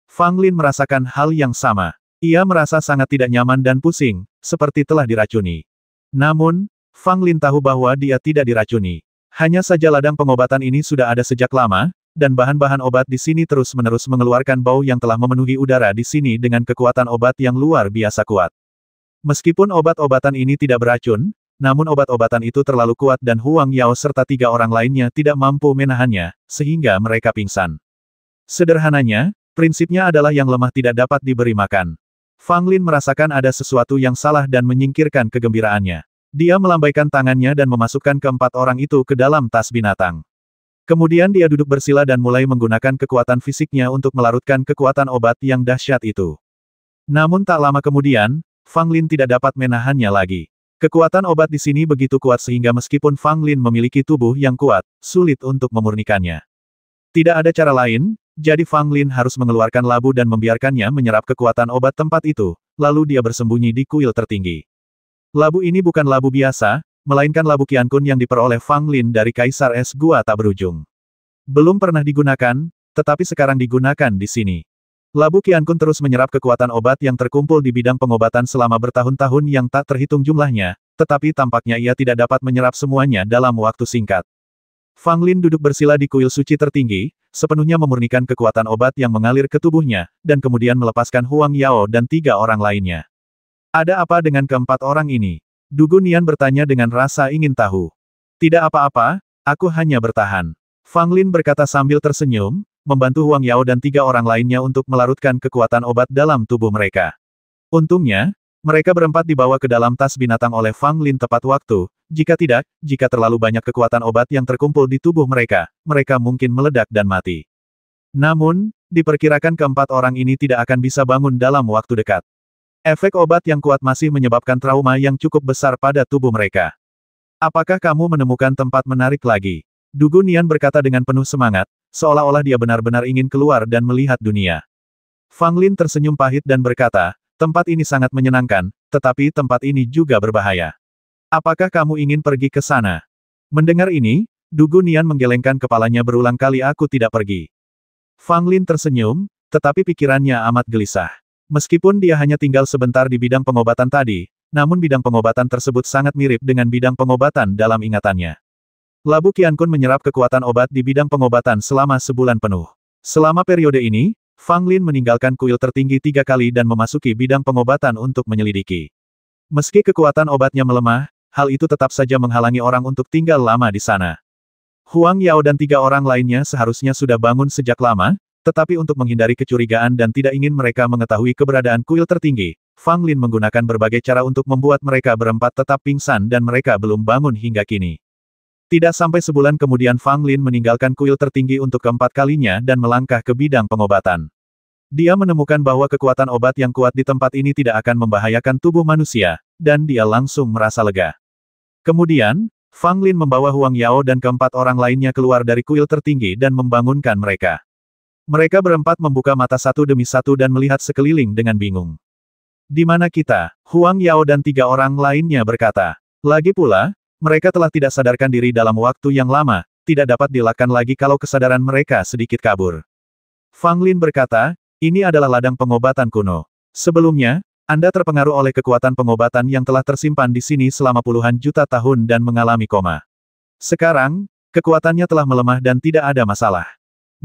Fang Lin merasakan hal yang sama. Ia merasa sangat tidak nyaman dan pusing, seperti telah diracuni. Namun, Fang Lin tahu bahwa dia tidak diracuni. Hanya saja ladang pengobatan ini sudah ada sejak lama, dan bahan-bahan obat di sini terus-menerus mengeluarkan bau yang telah memenuhi udara di sini dengan kekuatan obat yang luar biasa kuat. Meskipun obat-obatan ini tidak beracun, namun obat-obatan itu terlalu kuat dan Huang Yao serta 3 orang lainnya tidak mampu menahannya, sehingga mereka pingsan. Sederhananya, prinsipnya adalah yang lemah tidak dapat diberi makan. Fang Lin merasakan ada sesuatu yang salah dan menyingkirkan kegembiraannya. Dia melambaikan tangannya dan memasukkan ke-4 orang itu ke dalam tas binatang. Kemudian dia duduk bersila dan mulai menggunakan kekuatan fisiknya untuk melarutkan kekuatan obat yang dahsyat itu. Namun tak lama kemudian, Fang Lin tidak dapat menahannya lagi. Kekuatan obat di sini begitu kuat sehingga meskipun Fang Lin memiliki tubuh yang kuat, sulit untuk memurnikannya. Tidak ada cara lain, jadi Fang Lin harus mengeluarkan labu dan membiarkannya menyerap kekuatan obat tempat itu, lalu dia bersembunyi di kuil tertinggi. Labu ini bukan labu biasa, melainkan labu Qiankun yang diperoleh Fang Lin dari Kaisar Es Gua Tak Berujung. Belum pernah digunakan, tetapi sekarang digunakan di sini. Labu Qiankun terus menyerap kekuatan obat yang terkumpul di bidang pengobatan selama bertahun-tahun yang tak terhitung jumlahnya, tetapi tampaknya ia tidak dapat menyerap semuanya dalam waktu singkat. Fang Lin duduk bersila di kuil suci tertinggi, sepenuhnya memurnikan kekuatan obat yang mengalir ke tubuhnya, dan kemudian melepaskan Huang Yao dan 3 orang lainnya. Ada apa dengan ke-4 orang ini? Dugu Nian bertanya dengan rasa ingin tahu. Tidak apa-apa, aku hanya bertahan. Fang Lin berkata sambil tersenyum, membantu Huang Yao dan 3 orang lainnya untuk melarutkan kekuatan obat dalam tubuh mereka. Untungnya, mereka berempat dibawa ke dalam tas binatang oleh Fang Lin tepat waktu. Jika tidak, jika terlalu banyak kekuatan obat yang terkumpul di tubuh mereka, mereka mungkin meledak dan mati. Namun, diperkirakan ke-4 orang ini tidak akan bisa bangun dalam waktu dekat. Efek obat yang kuat masih menyebabkan trauma yang cukup besar pada tubuh mereka. Apakah kamu menemukan tempat menarik lagi? Dugu Nian berkata dengan penuh semangat, seolah-olah dia benar-benar ingin keluar dan melihat dunia. Fang Lin tersenyum pahit dan berkata, tempat ini sangat menyenangkan, tetapi tempat ini juga berbahaya. Apakah kamu ingin pergi ke sana? Mendengar ini, Du Gunian menggelengkan kepalanya berulang kali aku tidak pergi. Fang Lin tersenyum, tetapi pikirannya amat gelisah. Meskipun dia hanya tinggal sebentar di bidang pengobatan tadi, namun bidang pengobatan tersebut sangat mirip dengan bidang pengobatan dalam ingatannya. Labu Qiankun menyerap kekuatan obat di bidang pengobatan selama sebulan penuh. Selama periode ini, Fang Lin meninggalkan kuil tertinggi 3 kali dan memasuki bidang pengobatan untuk menyelidiki. Meski kekuatan obatnya melemah, hal itu tetap saja menghalangi orang untuk tinggal lama di sana. Huang Yao dan 3 orang lainnya seharusnya sudah bangun sejak lama, tetapi untuk menghindari kecurigaan dan tidak ingin mereka mengetahui keberadaan kuil tertinggi, Fang Lin menggunakan berbagai cara untuk membuat mereka berempat tetap pingsan dan mereka belum bangun hingga kini. Tidak sampai sebulan kemudian Fang Lin meninggalkan kuil tertinggi untuk keempat kalinya dan melangkah ke bidang pengobatan. Dia menemukan bahwa kekuatan obat yang kuat di tempat ini tidak akan membahayakan tubuh manusia, dan dia langsung merasa lega. Kemudian, Fang Lin membawa Huang Yao dan keempat orang lainnya keluar dari kuil tertinggi dan membangunkan mereka. Mereka berempat membuka mata satu demi satu dan melihat sekeliling dengan bingung. Di mana kita? Huang Yao dan 3 orang lainnya berkata. Lagi pula, mereka telah tidak sadarkan diri dalam waktu yang lama, tidak dapat dielakkan lagi kalau kesadaran mereka sedikit kabur. Fang Lin berkata, ini adalah ladang pengobatan kuno. Sebelumnya, Anda terpengaruh oleh kekuatan pengobatan yang telah tersimpan di sini selama puluhan juta tahun dan mengalami koma. Sekarang, kekuatannya telah melemah dan tidak ada masalah.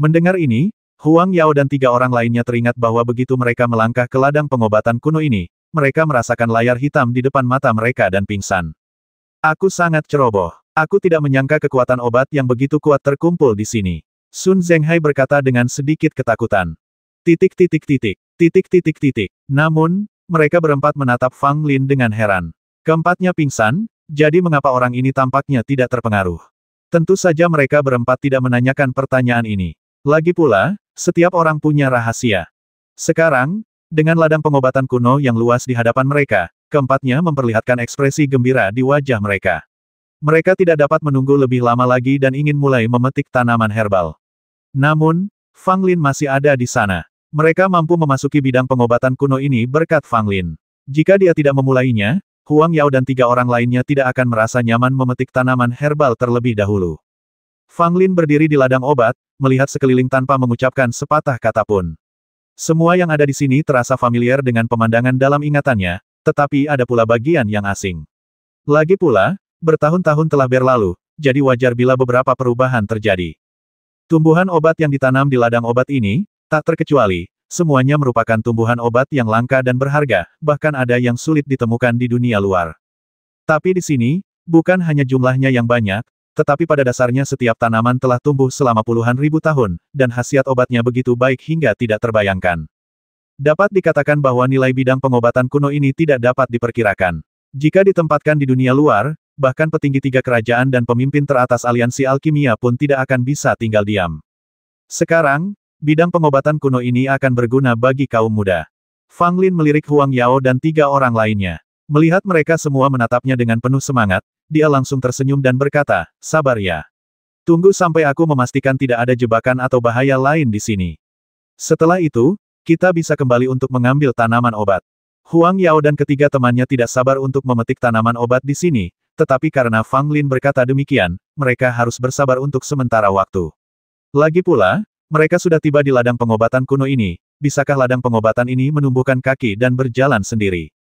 Mendengar ini, Huang Yao dan 3 orang lainnya teringat bahwa begitu mereka melangkah ke ladang pengobatan kuno ini, mereka merasakan layar hitam di depan mata mereka dan pingsan. Aku sangat ceroboh. Aku tidak menyangka kekuatan obat yang begitu kuat terkumpul di sini. Sun Zhenghai berkata dengan sedikit ketakutan. Namun, mereka berempat menatap Fang Lin dengan heran. Keempatnya pingsan, jadi mengapa orang ini tampaknya tidak terpengaruh? Tentu saja mereka berempat tidak menanyakan pertanyaan ini. Lagi pula, setiap orang punya rahasia. Sekarang, dengan ladang pengobatan kuno yang luas di hadapan mereka, keempatnya memperlihatkan ekspresi gembira di wajah mereka. Mereka tidak dapat menunggu lebih lama lagi dan ingin mulai memetik tanaman herbal. Namun, Fang Lin masih ada di sana. Mereka mampu memasuki bidang pengobatan kuno ini berkat Fang Lin. Jika dia tidak memulainya, Huang Yao dan 3 orang lainnya tidak akan merasa nyaman memetik tanaman herbal terlebih dahulu. Fang Lin berdiri di ladang obat, melihat sekeliling tanpa mengucapkan sepatah kata pun. Semua yang ada di sini terasa familiar dengan pemandangan dalam ingatannya, tetapi ada pula bagian yang asing. Lagi pula, bertahun-tahun telah berlalu, jadi wajar bila beberapa perubahan terjadi. Tumbuhan obat yang ditanam di ladang obat ini, tak terkecuali, semuanya merupakan tumbuhan obat yang langka dan berharga, bahkan ada yang sulit ditemukan di dunia luar. Tapi di sini, bukan hanya jumlahnya yang banyak, tetapi pada dasarnya setiap tanaman telah tumbuh selama puluhan ribu tahun, dan khasiat obatnya begitu baik hingga tidak terbayangkan. Dapat dikatakan bahwa nilai bidang pengobatan kuno ini tidak dapat diperkirakan. Jika ditempatkan di dunia luar, bahkan petinggi 3 kerajaan dan pemimpin teratas aliansi alkimia pun tidak akan bisa tinggal diam. Sekarang, bidang pengobatan kuno ini akan berguna bagi kaum muda. Fang Lin melirik Huang Yao dan 3 orang lainnya. Melihat mereka semua menatapnya dengan penuh semangat, dia langsung tersenyum dan berkata, sabar ya. Tunggu sampai aku memastikan tidak ada jebakan atau bahaya lain di sini. Setelah itu, kita bisa kembali untuk mengambil tanaman obat. Huang Yao dan ketiga temannya tidak sabar untuk memetik tanaman obat di sini, tetapi karena Fang Lin berkata demikian, mereka harus bersabar untuk sementara waktu. Lagi pula, mereka sudah tiba di ladang pengobatan kuno ini, bisakah ladang pengobatan ini menumbuhkan kaki dan berjalan sendiri?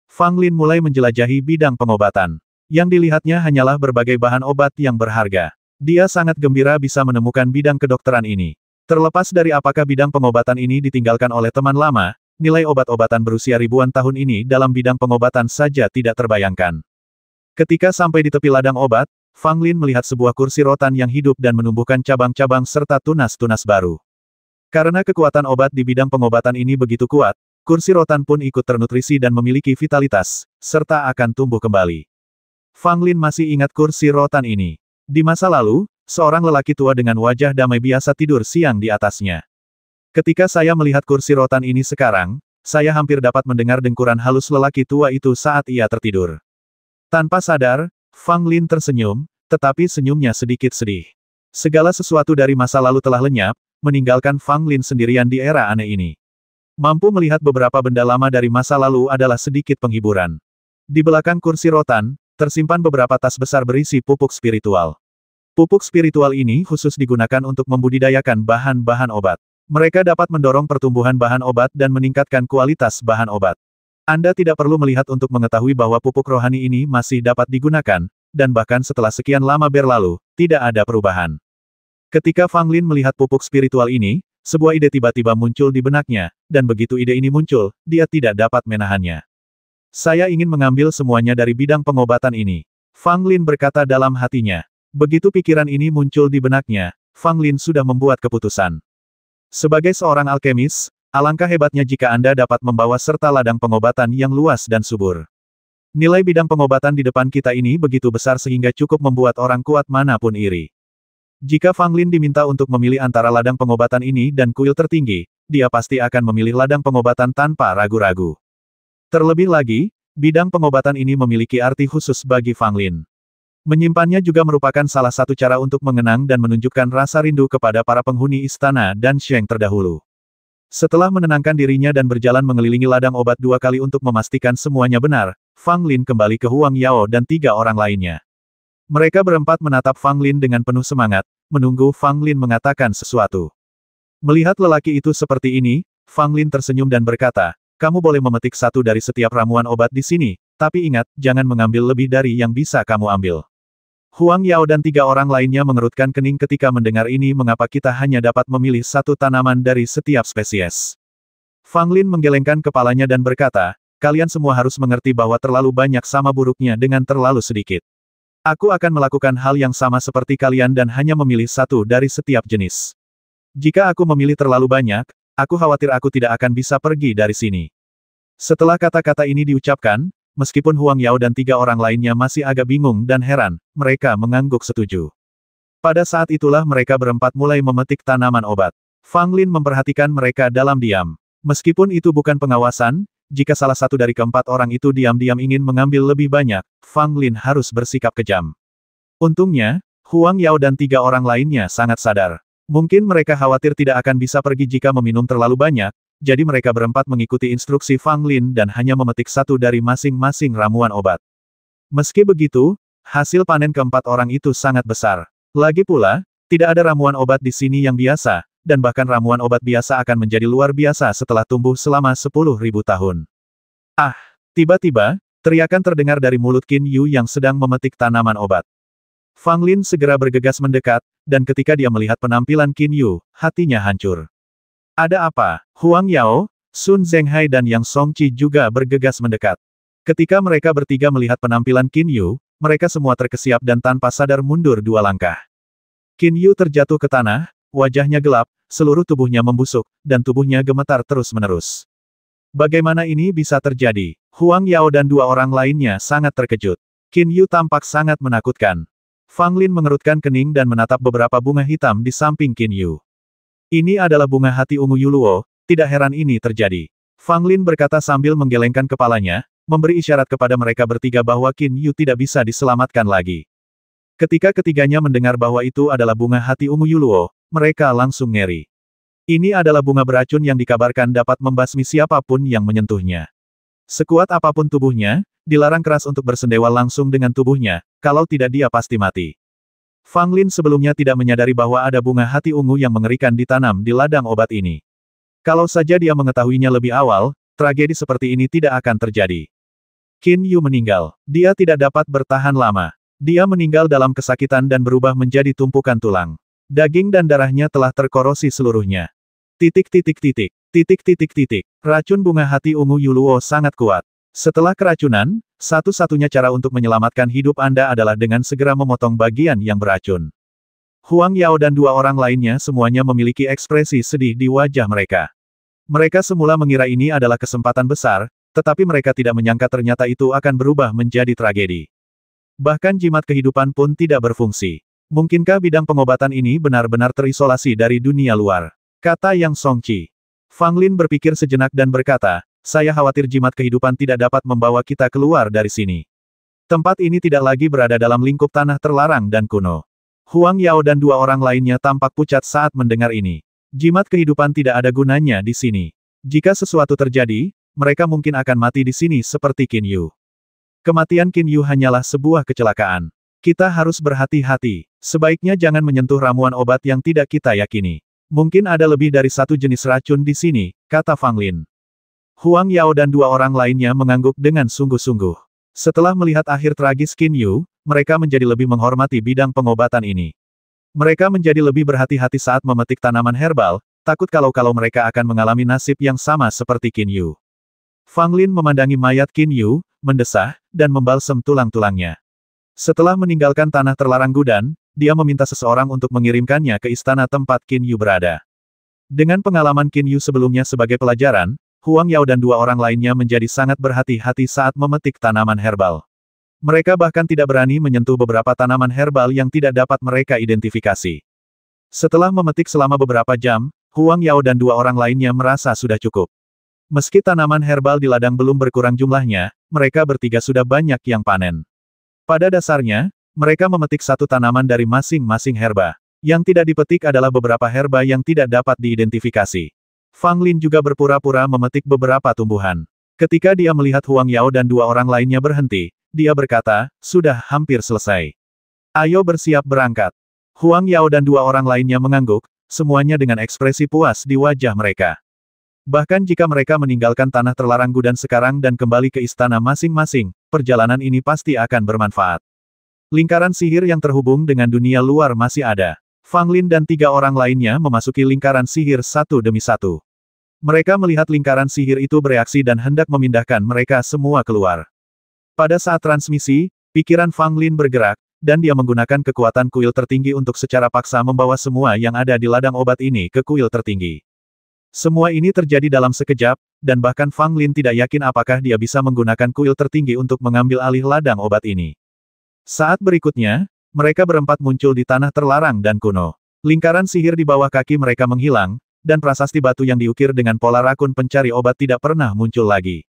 Fang Lin mulai menjelajahi bidang pengobatan. Yang dilihatnya hanyalah berbagai bahan obat yang berharga. Dia sangat gembira bisa menemukan bidang kedokteran ini. Terlepas dari apakah bidang pengobatan ini ditinggalkan oleh teman lama, nilai obat-obatan berusia ribuan tahun ini dalam bidang pengobatan saja tidak terbayangkan. Ketika sampai di tepi ladang obat, Fang Lin melihat sebuah kursi rotan yang hidup dan menumbuhkan cabang-cabang serta tunas-tunas baru. Karena kekuatan obat di bidang pengobatan ini begitu kuat, kursi rotan pun ikut ternutrisi dan memiliki vitalitas, serta akan tumbuh kembali. Fang Lin masih ingat kursi rotan ini. Di masa lalu, seorang lelaki tua dengan wajah damai biasa tidur siang di atasnya. Ketika saya melihat kursi rotan ini sekarang, saya hampir dapat mendengar dengkuran halus lelaki tua itu saat ia tertidur. Tanpa sadar, Fang Lin tersenyum, tetapi senyumnya sedikit sedih. Segala sesuatu dari masa lalu telah lenyap, meninggalkan Fang Lin sendirian di era aneh ini. Mampu melihat beberapa benda lama dari masa lalu adalah sedikit penghiburan. Di belakang kursi rotan, tersimpan beberapa tas besar berisi pupuk spiritual. Pupuk spiritual ini khusus digunakan untuk membudidayakan bahan-bahan obat. Mereka dapat mendorong pertumbuhan bahan obat dan meningkatkan kualitas bahan obat. Anda tidak perlu melihat untuk mengetahui bahwa pupuk rohani ini masih dapat digunakan, dan bahkan setelah sekian lama berlalu, tidak ada perubahan. Ketika Fang Lin melihat pupuk spiritual ini, sebuah ide tiba-tiba muncul di benaknya, dan begitu ide ini muncul, dia tidak dapat menahannya. Saya ingin mengambil semuanya dari bidang pengobatan ini. Fang Lin berkata dalam hatinya. Begitu pikiran ini muncul di benaknya, Fang Lin sudah membuat keputusan. Sebagai seorang alkemis, alangkah hebatnya jika Anda dapat membawa serta ladang pengobatan yang luas dan subur. Nilai bidang pengobatan di depan kita ini begitu besar sehingga cukup membuat orang kuat manapun iri. Jika Fang Lin diminta untuk memilih antara ladang pengobatan ini dan kuil tertinggi, dia pasti akan memilih ladang pengobatan tanpa ragu-ragu. Terlebih lagi, bidang pengobatan ini memiliki arti khusus bagi Fang Lin. Menyimpannya juga merupakan salah satu cara untuk mengenang dan menunjukkan rasa rindu kepada para penghuni istana dan Sheng terdahulu. Setelah menenangkan dirinya dan berjalan mengelilingi ladang obat 2 kali untuk memastikan semuanya benar, Fang Lin kembali ke Huang Yao dan 3 orang lainnya. Mereka berempat menatap Fang Lin dengan penuh semangat, menunggu Fang Lin mengatakan sesuatu. Melihat lelaki itu seperti ini, Fang Lin tersenyum dan berkata, "Kamu boleh memetik satu dari setiap ramuan obat di sini, tapi ingat, jangan mengambil lebih dari yang bisa kamu ambil." Huang Yao dan 3 orang lainnya mengerutkan kening ketika mendengar ini mengapa kita hanya dapat memilih satu tanaman dari setiap spesies. Fang Lin menggelengkan kepalanya dan berkata, "Kalian semua harus mengerti bahwa terlalu banyak sama buruknya dengan terlalu sedikit. Aku akan melakukan hal yang sama seperti kalian dan hanya memilih satu dari setiap jenis. Jika aku memilih terlalu banyak, aku khawatir aku tidak akan bisa pergi dari sini." Setelah kata-kata ini diucapkan, meskipun Huang Yao dan 3 orang lainnya masih agak bingung dan heran, mereka mengangguk setuju. Pada saat itulah mereka berempat mulai memetik tanaman obat. Fang Lin memperhatikan mereka dalam diam. Meskipun itu bukan pengawasan, jika salah satu dari keempat orang itu diam-diam ingin mengambil lebih banyak, Fang Lin harus bersikap kejam. Untungnya, Huang Yao dan 3 orang lainnya sangat sadar. Mungkin mereka khawatir tidak akan bisa pergi jika meminum terlalu banyak, jadi mereka berempat mengikuti instruksi Fang Lin dan hanya memetik satu dari masing-masing ramuan obat. Meski begitu, hasil panen keempat orang itu sangat besar. Lagi pula, tidak ada ramuan obat di sini yang biasa, dan bahkan ramuan obat biasa akan menjadi luar biasa setelah tumbuh selama 10.000 tahun. Ah! Tiba-tiba, teriakan terdengar dari mulut Qin Yu yang sedang memetik tanaman obat. Fang Lin segera bergegas mendekat, dan ketika dia melihat penampilan Qin Yu, hatinya hancur. Ada apa? Huang Yao, Sun Zhenghai dan Yang Songqi juga bergegas mendekat. Ketika mereka bertiga melihat penampilan Qin Yu, mereka semua terkesiap dan tanpa sadar mundur 2 langkah. Qin Yu terjatuh ke tanah, wajahnya gelap, seluruh tubuhnya membusuk, dan tubuhnya gemetar terus-menerus. Bagaimana ini bisa terjadi? Huang Yao dan 2 orang lainnya sangat terkejut. Qin Yu tampak sangat menakutkan. Fang Lin mengerutkan kening dan menatap beberapa bunga hitam di samping Qin Yu. Ini adalah bunga hati ungu Yuluo, tidak heran ini terjadi. Fang Lin berkata sambil menggelengkan kepalanya, memberi isyarat kepada mereka bertiga bahwa Qin Yu tidak bisa diselamatkan lagi. Ketika ketiganya mendengar bahwa itu adalah bunga hati ungu Yuluo, mereka langsung ngeri. Ini adalah bunga beracun yang dikabarkan dapat membasmi siapapun yang menyentuhnya. Sekuat apapun tubuhnya, dilarang keras untuk bersendewa langsung dengan tubuhnya, kalau tidak dia pasti mati. Fang Lin sebelumnya tidak menyadari bahwa ada bunga hati ungu yang mengerikan ditanam di ladang obat ini. Kalau saja dia mengetahuinya lebih awal, tragedi seperti ini tidak akan terjadi. Qin Yu meninggal. Dia tidak dapat bertahan lama. Dia meninggal dalam kesakitan dan berubah menjadi tumpukan tulang. Daging dan darahnya telah terkorosi seluruhnya. Titik. Racun bunga hati ungu Yuluo sangat kuat. Setelah keracunan, satu-satunya cara untuk menyelamatkan hidup Anda adalah dengan segera memotong bagian yang beracun. Huang Yao dan 2 orang lainnya semuanya memiliki ekspresi sedih di wajah mereka. Mereka semula mengira ini adalah kesempatan besar, tetapi mereka tidak menyangka ternyata itu akan berubah menjadi tragedi. Bahkan jimat kehidupan pun tidak berfungsi. Mungkinkah bidang pengobatan ini benar-benar terisolasi dari dunia luar? Kata Yang Songqi. Fang Lin berpikir sejenak dan berkata, "Saya khawatir jimat kehidupan tidak dapat membawa kita keluar dari sini. Tempat ini tidak lagi berada dalam lingkup tanah terlarang dan kuno." Huang Yao dan dua orang lainnya tampak pucat saat mendengar ini. Jimat kehidupan tidak ada gunanya di sini. Jika sesuatu terjadi, mereka mungkin akan mati di sini seperti Qin Yu. Kematian Qin Yu hanyalah sebuah kecelakaan. Kita harus berhati-hati. Sebaiknya jangan menyentuh ramuan obat yang tidak kita yakini. Mungkin ada lebih dari satu jenis racun di sini, kata Fang Lin. Huang Yao dan dua orang lainnya mengangguk dengan sungguh-sungguh. Setelah melihat akhir tragis Qin Yu, mereka menjadi lebih menghormati bidang pengobatan ini. Mereka menjadi lebih berhati-hati saat memetik tanaman herbal, takut kalau mereka akan mengalami nasib yang sama seperti Qin Yu. Fang Lin memandangi mayat Qin Yu, mendesah, dan membalsem tulang-tulangnya. Setelah meninggalkan tanah terlarang Gudan, dia meminta seseorang untuk mengirimkannya ke istana tempat Qin Yu berada. Dengan pengalaman Qin Yu sebelumnya sebagai pelajaran, Huang Yao dan dua orang lainnya menjadi sangat berhati-hati saat memetik tanaman herbal. Mereka bahkan tidak berani menyentuh beberapa tanaman herbal yang tidak dapat mereka identifikasi. Setelah memetik selama beberapa jam, Huang Yao dan dua orang lainnya merasa sudah cukup. Meski tanaman herbal di ladang belum berkurang jumlahnya, mereka bertiga sudah banyak yang panen. Pada dasarnya, mereka memetik satu tanaman dari masing-masing herba. Yang tidak dipetik adalah beberapa herba yang tidak dapat diidentifikasi. Fang Lin juga berpura-pura memetik beberapa tumbuhan. Ketika dia melihat Huang Yao dan dua orang lainnya berhenti, dia berkata, sudah hampir selesai. Ayo bersiap berangkat. Huang Yao dan dua orang lainnya mengangguk, semuanya dengan ekspresi puas di wajah mereka. Bahkan jika mereka meninggalkan tanah terlarang Gudan sekarang dan kembali ke istana masing-masing, perjalanan ini pasti akan bermanfaat. Lingkaran sihir yang terhubung dengan dunia luar masih ada. Fang Lin dan tiga orang lainnya memasuki lingkaran sihir satu demi satu. Mereka melihat lingkaran sihir itu bereaksi dan hendak memindahkan mereka semua keluar. Pada saat transmisi, pikiran Fang Lin bergerak, dan dia menggunakan kekuatan kuil tertinggi untuk secara paksa membawa semua yang ada di ladang obat ini ke kuil tertinggi. Semua ini terjadi dalam sekejap, dan bahkan Fang Lin tidak yakin apakah dia bisa menggunakan kuil tertinggi untuk mengambil alih ladang obat ini. Saat berikutnya, mereka berempat muncul di tanah terlarang dan kuno. Lingkaran sihir di bawah kaki mereka menghilang, dan prasasti batu yang diukir dengan pola rakun pencari obat tidak pernah muncul lagi.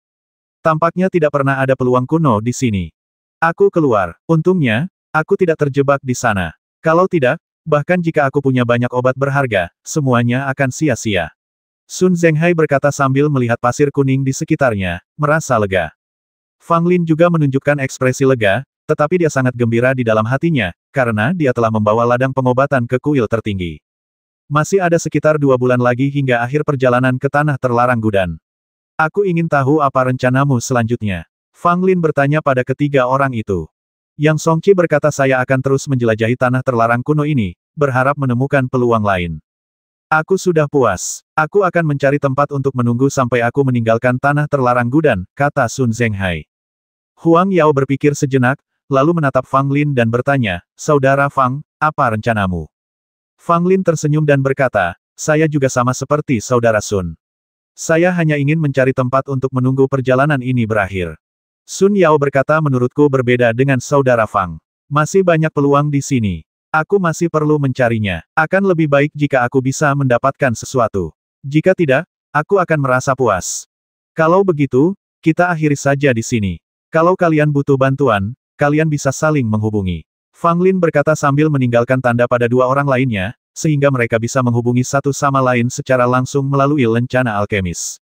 Tampaknya tidak pernah ada peluang kuno di sini. Aku keluar. Untungnya, aku tidak terjebak di sana. Kalau tidak, bahkan jika aku punya banyak obat berharga, semuanya akan sia-sia. Sun Zhenghai berkata sambil melihat pasir kuning di sekitarnya, merasa lega. Fang Lin juga menunjukkan ekspresi lega, tetapi dia sangat gembira di dalam hatinya, karena dia telah membawa ladang pengobatan ke kuil tertinggi. Masih ada sekitar 2 bulan lagi hingga akhir perjalanan ke tanah terlarang Gudan. Aku ingin tahu apa rencanamu selanjutnya. Fang Lin bertanya pada ketiga orang itu. Yang Songqi berkata saya akan terus menjelajahi tanah terlarang kuno ini, berharap menemukan peluang lain. Aku sudah puas. Aku akan mencari tempat untuk menunggu sampai aku meninggalkan tanah terlarang Gudan, kata Sun Zhenghai. Huang Yao berpikir sejenak, lalu menatap Fang Lin dan bertanya, Saudara Fang, apa rencanamu? Fang Lin tersenyum dan berkata, saya juga sama seperti Saudara Sun. Saya hanya ingin mencari tempat untuk menunggu perjalanan ini berakhir. Sun Yao berkata menurutku berbeda dengan Saudara Fang. Masih banyak peluang di sini. Aku masih perlu mencarinya. Akan lebih baik jika aku bisa mendapatkan sesuatu. Jika tidak, aku akan merasa puas. Kalau begitu, kita akhiri saja di sini. Kalau kalian butuh bantuan, kalian bisa saling menghubungi. Fang Lin berkata sambil meninggalkan tanda pada dua orang lainnya, sehingga mereka bisa menghubungi satu sama lain secara langsung melalui lencana alkemis.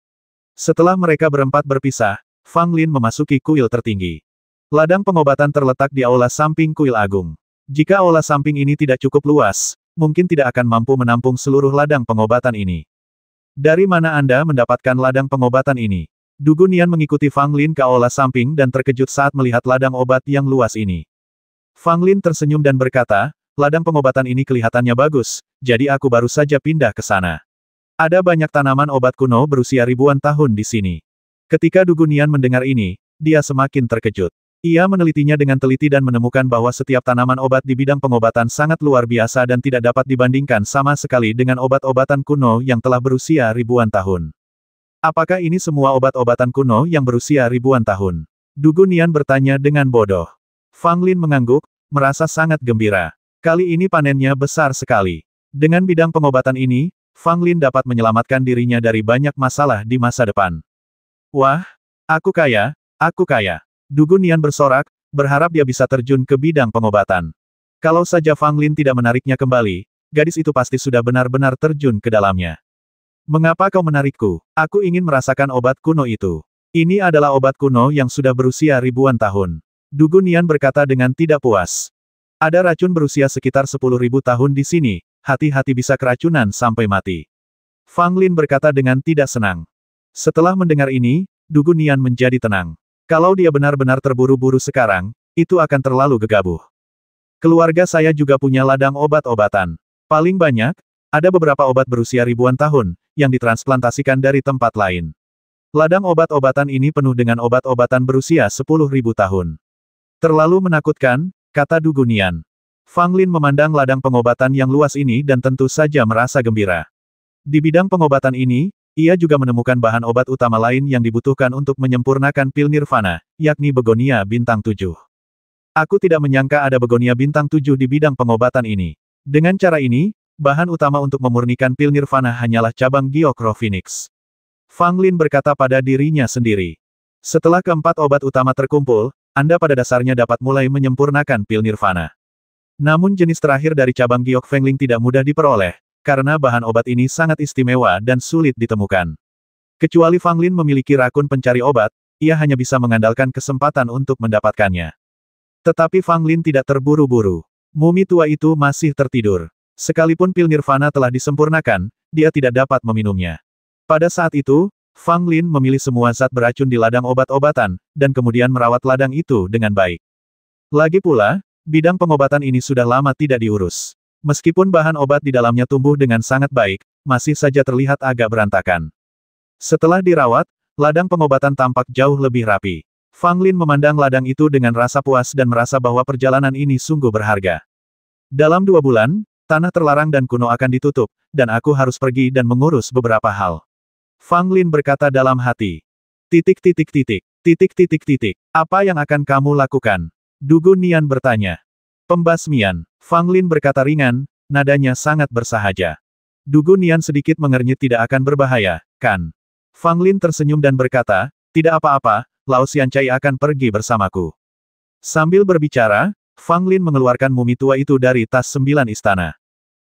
Setelah mereka berempat berpisah, Fang Lin memasuki kuil tertinggi. Ladang pengobatan terletak di aula samping kuil agung. Jika aula samping ini tidak cukup luas, mungkin tidak akan mampu menampung seluruh ladang pengobatan ini. Dari mana Anda mendapatkan ladang pengobatan ini? Du Gunian mengikuti Fang Lin ke aula samping dan terkejut saat melihat ladang obat yang luas ini. Fang Lin tersenyum dan berkata, ladang pengobatan ini kelihatannya bagus, jadi aku baru saja pindah ke sana. Ada banyak tanaman obat kuno berusia ribuan tahun di sini. Ketika Du Gunian mendengar ini, dia semakin terkejut. Ia menelitinya dengan teliti dan menemukan bahwa setiap tanaman obat di bidang pengobatan sangat luar biasa dan tidak dapat dibandingkan sama sekali dengan obat-obatan kuno yang telah berusia ribuan tahun. Apakah ini semua obat-obatan kuno yang berusia ribuan tahun? Du Gunian bertanya dengan bodoh. Fang Lin mengangguk, merasa sangat gembira. Kali ini panennya besar sekali. Dengan bidang pengobatan ini, Fang Lin dapat menyelamatkan dirinya dari banyak masalah di masa depan. Wah, aku kaya, aku kaya. Du Gunian bersorak, berharap dia bisa terjun ke bidang pengobatan. Kalau saja Fang Lin tidak menariknya kembali, gadis itu pasti sudah benar-benar terjun ke dalamnya. Mengapa kau menarikku? Aku ingin merasakan obat kuno itu. Ini adalah obat kuno yang sudah berusia ribuan tahun. Du Gunian berkata dengan tidak puas. Ada racun berusia sekitar 10.000 tahun di sini, hati-hati bisa keracunan sampai mati. Fang Lin berkata dengan tidak senang. Setelah mendengar ini, Du Gunian menjadi tenang. Kalau dia benar-benar terburu-buru sekarang, itu akan terlalu gegabah. Keluarga saya juga punya ladang obat-obatan. Paling banyak, ada beberapa obat berusia ribuan tahun, yang ditransplantasikan dari tempat lain. Ladang obat-obatan ini penuh dengan obat-obatan berusia 10.000 tahun. Terlalu menakutkan, kata Du Gunian. Fang Lin memandang ladang pengobatan yang luas ini dan tentu saja merasa gembira. Di bidang pengobatan ini, ia juga menemukan bahan obat utama lain yang dibutuhkan untuk menyempurnakan pil nirvana, yakni begonia bintang 7. Aku tidak menyangka ada begonia bintang 7 di bidang pengobatan ini. Dengan cara ini, bahan utama untuk memurnikan pil nirvana hanyalah cabang Gyokro Phoenix. Fang Lin berkata pada dirinya sendiri. Setelah keempat obat utama terkumpul, Anda pada dasarnya dapat mulai menyempurnakan pil nirvana. Namun jenis terakhir dari cabang Giok Fengling tidak mudah diperoleh, karena bahan obat ini sangat istimewa dan sulit ditemukan. Kecuali Fang Lin memiliki rakun pencari obat, ia hanya bisa mengandalkan kesempatan untuk mendapatkannya. Tetapi Fang Lin tidak terburu-buru. Mumi tua itu masih tertidur. Sekalipun pil nirvana telah disempurnakan, dia tidak dapat meminumnya. Pada saat itu, Fang Lin memilih semua zat beracun di ladang obat-obatan, dan kemudian merawat ladang itu dengan baik. Lagi pula, bidang pengobatan ini sudah lama tidak diurus. Meskipun bahan obat di dalamnya tumbuh dengan sangat baik, masih saja terlihat agak berantakan. Setelah dirawat, ladang pengobatan tampak jauh lebih rapi. Fang Lin memandang ladang itu dengan rasa puas dan merasa bahwa perjalanan ini sungguh berharga. Dalam 2 bulan, tanah terlarang dan kuno akan ditutup, dan aku harus pergi dan mengurus beberapa hal. Fang Lin berkata dalam hati. Apa yang akan kamu lakukan? Du Gunian bertanya. Pembasmian. Fang Lin berkata ringan, nadanya sangat bersahaja. Du Gunian sedikit mengernyit tidak akan berbahaya, kan? Fang Lin tersenyum dan berkata, tidak apa-apa, Lao Xiancai akan pergi bersamaku. Sambil berbicara, Fang Lin mengeluarkan mumi tua itu dari tas 9 istana.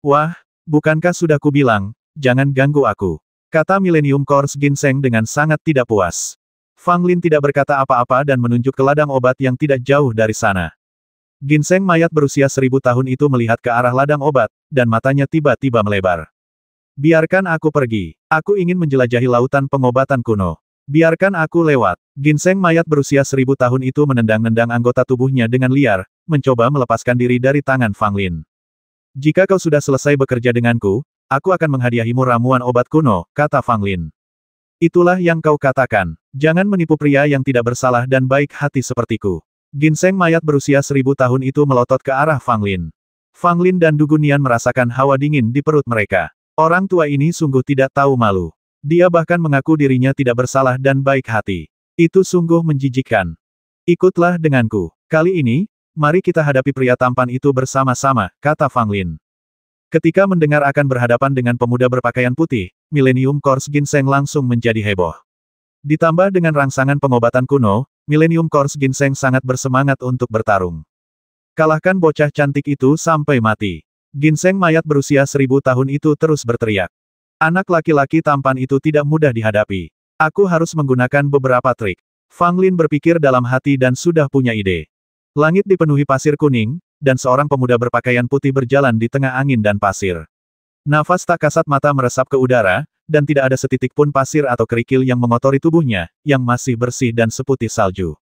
Wah, bukankah sudah kubilang, jangan ganggu aku, kata Millennium Course Ginseng dengan sangat tidak puas. Fang Lin tidak berkata apa-apa dan menunjuk ke ladang obat yang tidak jauh dari sana. Ginseng mayat berusia 1000 tahun itu melihat ke arah ladang obat, dan matanya tiba-tiba melebar. Biarkan aku pergi. Aku ingin menjelajahi lautan pengobatan kuno. Biarkan aku lewat. Ginseng mayat berusia 1000 tahun itu menendang-nendang anggota tubuhnya dengan liar, mencoba melepaskan diri dari tangan Fang Lin. Jika kau sudah selesai bekerja denganku, aku akan menghadiahimu ramuan obat kuno, kata Fang Lin. Itulah yang kau katakan. Jangan menipu pria yang tidak bersalah dan baik hati sepertiku. Ginseng mayat berusia 1000 tahun itu melotot ke arah Fang Lin. Fang Lin dan Du Gunian merasakan hawa dingin di perut mereka. Orang tua ini sungguh tidak tahu malu. Dia bahkan mengaku dirinya tidak bersalah dan baik hati. Itu sungguh menjijikkan. Ikutlah denganku. Kali ini, mari kita hadapi pria tampan itu bersama-sama, kata Fang Lin. Ketika mendengar akan berhadapan dengan pemuda berpakaian putih, Millennium Course Ginseng langsung menjadi heboh. Ditambah dengan rangsangan pengobatan kuno, Millennium Course Ginseng sangat bersemangat untuk bertarung. Kalahkan bocah cantik itu sampai mati. Ginseng mayat berusia 1000 tahun itu terus berteriak. Anak laki-laki tampan itu tidak mudah dihadapi. Aku harus menggunakan beberapa trik. Fang Lin berpikir dalam hati dan sudah punya ide. Langit dipenuhi pasir kuning, dan seorang pemuda berpakaian putih berjalan di tengah angin dan pasir. Nafas tak kasat mata meresap ke udara, dan tidak ada setitik pun pasir atau kerikil yang mengotori tubuhnya, yang masih bersih dan seputih salju.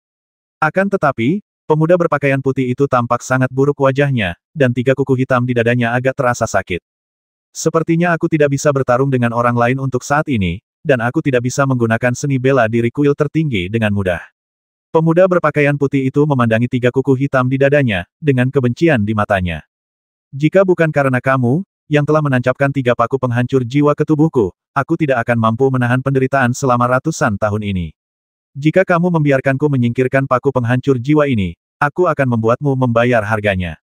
Akan tetapi, pemuda berpakaian putih itu tampak sangat buruk wajahnya, dan 3 kuku hitam di dadanya agak terasa sakit. Sepertinya aku tidak bisa bertarung dengan orang lain untuk saat ini, dan aku tidak bisa menggunakan seni bela diri kuil tertinggi dengan mudah. Pemuda berpakaian putih itu memandangi 3 kuku hitam di dadanya, dengan kebencian di matanya. Jika bukan karena kamu, yang telah menancapkan 3 paku penghancur jiwa ke tubuhku, aku tidak akan mampu menahan penderitaan selama ratusan tahun ini. Jika kamu membiarkanku menyingkirkan paku penghancur jiwa ini, aku akan membuatmu membayar harganya.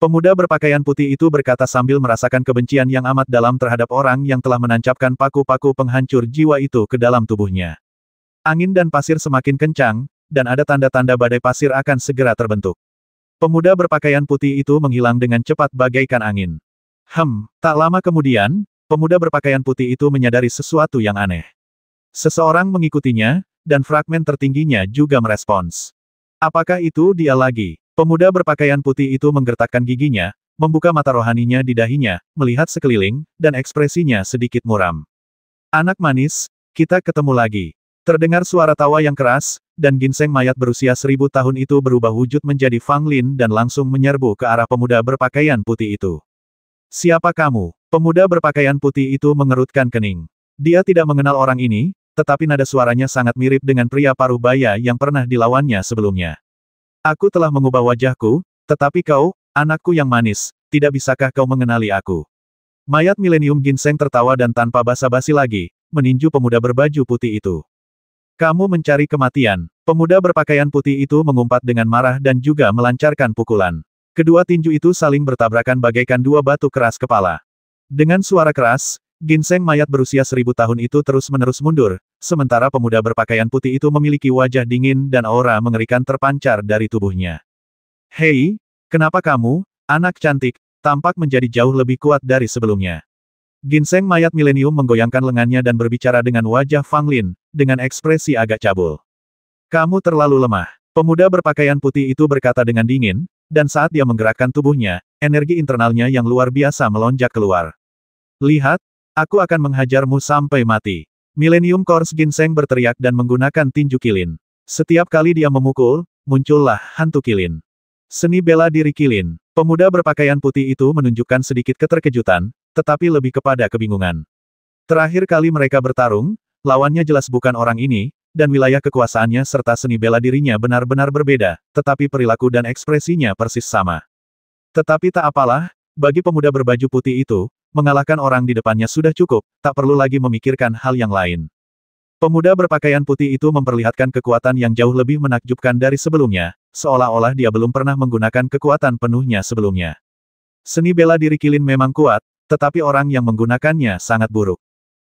Pemuda berpakaian putih itu berkata sambil merasakan kebencian yang amat dalam terhadap orang yang telah menancapkan paku-paku penghancur jiwa itu ke dalam tubuhnya. Angin dan pasir semakin kencang, dan ada tanda-tanda badai pasir akan segera terbentuk. Pemuda berpakaian putih itu menghilang dengan cepat bagaikan angin. Tak lama kemudian, pemuda berpakaian putih itu menyadari sesuatu yang aneh. Seseorang mengikutinya, dan fragmen tertingginya juga merespons. Apakah itu dia lagi? Pemuda berpakaian putih itu menggertakkan giginya, membuka mata rohaninya di dahinya, melihat sekeliling, dan ekspresinya sedikit muram. Anak manis, kita ketemu lagi. Terdengar suara tawa yang keras, dan ginseng mayat berusia 1000 tahun itu berubah wujud menjadi Fang Lin dan langsung menyerbu ke arah pemuda berpakaian putih itu. Siapa kamu? Pemuda berpakaian putih itu mengerutkan kening. Dia tidak mengenal orang ini, tetapi nada suaranya sangat mirip dengan pria paruh baya yang pernah dilawannya sebelumnya. Aku telah mengubah wajahku, tetapi kau, anakku yang manis, tidak bisakah kau mengenali aku? Mayat milenium ginseng tertawa dan tanpa basa-basi lagi, meninju pemuda berbaju putih itu. Kamu mencari kematian. Pemuda berpakaian putih itu mengumpat dengan marah dan juga melancarkan pukulan. Kedua tinju itu saling bertabrakan bagaikan dua batu keras kepala. Dengan suara keras, ginseng mayat berusia 1000 tahun itu terus-menerus mundur, sementara pemuda berpakaian putih itu memiliki wajah dingin dan aura mengerikan terpancar dari tubuhnya. Hei, kenapa kamu, anak cantik, tampak menjadi jauh lebih kuat dari sebelumnya? Ginseng mayat milenium menggoyangkan lengannya dan berbicara dengan wajah Fang Lin, dengan ekspresi agak cabul. Kamu terlalu lemah. Pemuda berpakaian putih itu berkata dengan dingin, dan saat dia menggerakkan tubuhnya, energi internalnya yang luar biasa melonjak keluar. Lihat, aku akan menghajarmu sampai mati. Millennium Course Ginseng berteriak dan menggunakan tinju kilin. Setiap kali dia memukul, muncullah hantu kilin. Seni bela diri kilin. Pemuda berpakaian putih itu menunjukkan sedikit keterkejutan, tetapi lebih kepada kebingungan. Terakhir kali mereka bertarung, lawannya jelas bukan orang ini, dan wilayah kekuasaannya serta seni bela dirinya benar-benar berbeda, tetapi perilaku dan ekspresinya persis sama. Tetapi tak apalah, bagi pemuda berbaju putih itu, mengalahkan orang di depannya sudah cukup, tak perlu lagi memikirkan hal yang lain. Pemuda berpakaian putih itu memperlihatkan kekuatan yang jauh lebih menakjubkan dari sebelumnya, seolah-olah dia belum pernah menggunakan kekuatan penuhnya sebelumnya. Seni bela diri kilin memang kuat, tetapi orang yang menggunakannya sangat buruk.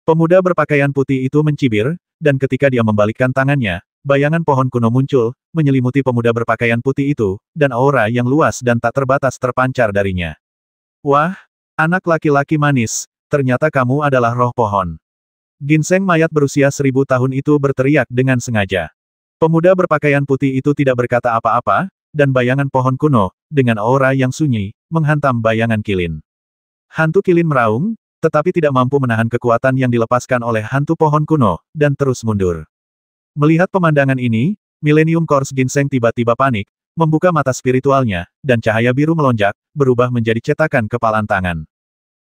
Pemuda berpakaian putih itu mencibir, dan ketika dia membalikkan tangannya, bayangan pohon kuno muncul, menyelimuti pemuda berpakaian putih itu, dan aura yang luas dan tak terbatas terpancar darinya. Wah, anak laki-laki manis, ternyata kamu adalah roh pohon. Ginseng mayat berusia 1000 tahun itu berteriak dengan sengaja. Pemuda berpakaian putih itu tidak berkata apa-apa, dan bayangan pohon kuno, dengan aura yang sunyi, menghantam bayangan kilin. Hantu kilin meraung, tetapi tidak mampu menahan kekuatan yang dilepaskan oleh hantu pohon kuno, dan terus mundur. Melihat pemandangan ini, Millennium Course Ginseng tiba-tiba panik, membuka mata spiritualnya, dan cahaya biru melonjak, berubah menjadi cetakan kepalan tangan.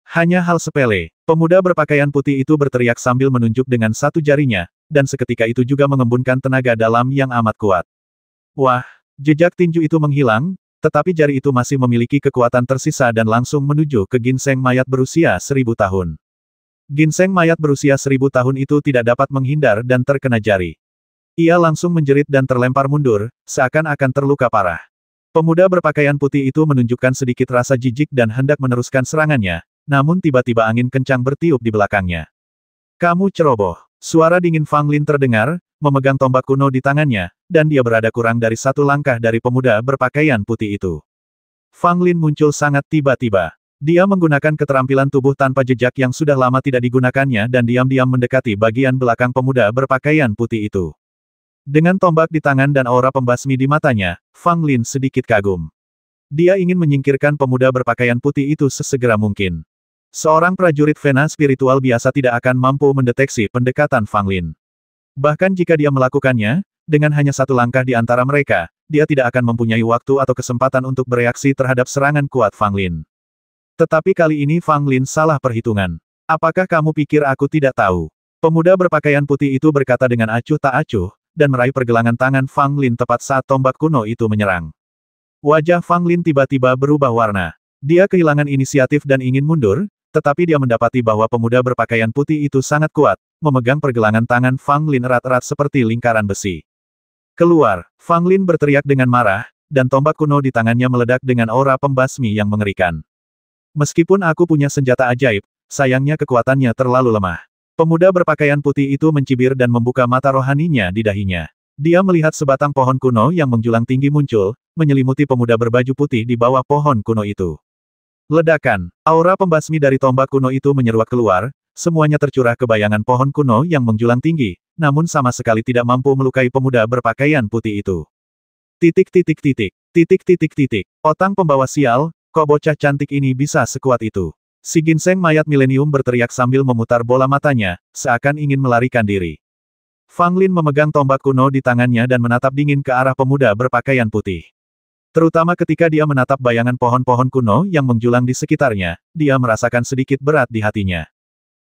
Hanya hal sepele, pemuda berpakaian putih itu berteriak sambil menunjuk dengan satu jarinya, dan seketika itu juga mengembunkan tenaga dalam yang amat kuat. Wah, jejak tinju itu menghilang, tetapi jari itu masih memiliki kekuatan tersisa dan langsung menuju ke ginseng mayat berusia 1000 tahun. Ginseng mayat berusia 1000 tahun itu tidak dapat menghindar dan terkena jari. Ia langsung menjerit dan terlempar mundur, seakan-akan terluka parah. Pemuda berpakaian putih itu menunjukkan sedikit rasa jijik dan hendak meneruskan serangannya, namun tiba-tiba angin kencang bertiup di belakangnya. Kamu ceroboh. Suara dingin Fang Lin terdengar, memegang tombak kuno di tangannya, dan dia berada kurang dari satu langkah dari pemuda berpakaian putih itu. Fang Lin muncul sangat tiba-tiba. Dia menggunakan keterampilan tubuh tanpa jejak yang sudah lama tidak digunakannya dan diam-diam mendekati bagian belakang pemuda berpakaian putih itu. Dengan tombak di tangan dan aura pembasmi di matanya, Fang Lin sedikit kagum. Dia ingin menyingkirkan pemuda berpakaian putih itu sesegera mungkin. Seorang prajurit Vena spiritual biasa tidak akan mampu mendeteksi pendekatan Fang Lin. Bahkan jika dia melakukannya, dengan hanya satu langkah di antara mereka, dia tidak akan mempunyai waktu atau kesempatan untuk bereaksi terhadap serangan kuat Fang Lin. Tetapi kali ini Fang Lin salah perhitungan. Apakah kamu pikir aku tidak tahu? Pemuda berpakaian putih itu berkata dengan acuh tak acuh, dan meraih pergelangan tangan Fang Lin tepat saat tombak kuno itu menyerang. Wajah Fang Lin tiba-tiba berubah warna. Dia kehilangan inisiatif dan ingin mundur, tetapi dia mendapati bahwa pemuda berpakaian putih itu sangat kuat, memegang pergelangan tangan Fang Lin erat-erat seperti lingkaran besi. Keluar, Fang Lin berteriak dengan marah, dan tombak kuno di tangannya meledak dengan aura pembasmi yang mengerikan. Meskipun aku punya senjata ajaib, sayangnya kekuatannya terlalu lemah. Pemuda berpakaian putih itu mencibir dan membuka mata rohaninya di dahinya. Dia melihat sebatang pohon kuno yang menjulang tinggi muncul, menyelimuti pemuda berbaju putih di bawah pohon kuno itu. Ledakan, aura pembasmi dari tombak kuno itu menyeruak keluar, semuanya tercurah ke bayangan pohon kuno yang menjulang tinggi, namun sama sekali tidak mampu melukai pemuda berpakaian putih itu. Titik titik titik, titik titik titik, otang pembawa sial, kok bocah cantik ini bisa sekuat itu? Si ginseng mayat milenium berteriak sambil memutar bola matanya, seakan ingin melarikan diri. Fang Lin memegang tombak kuno di tangannya dan menatap dingin ke arah pemuda berpakaian putih. Terutama ketika dia menatap bayangan pohon-pohon kuno yang menjulang di sekitarnya, dia merasakan sedikit berat di hatinya.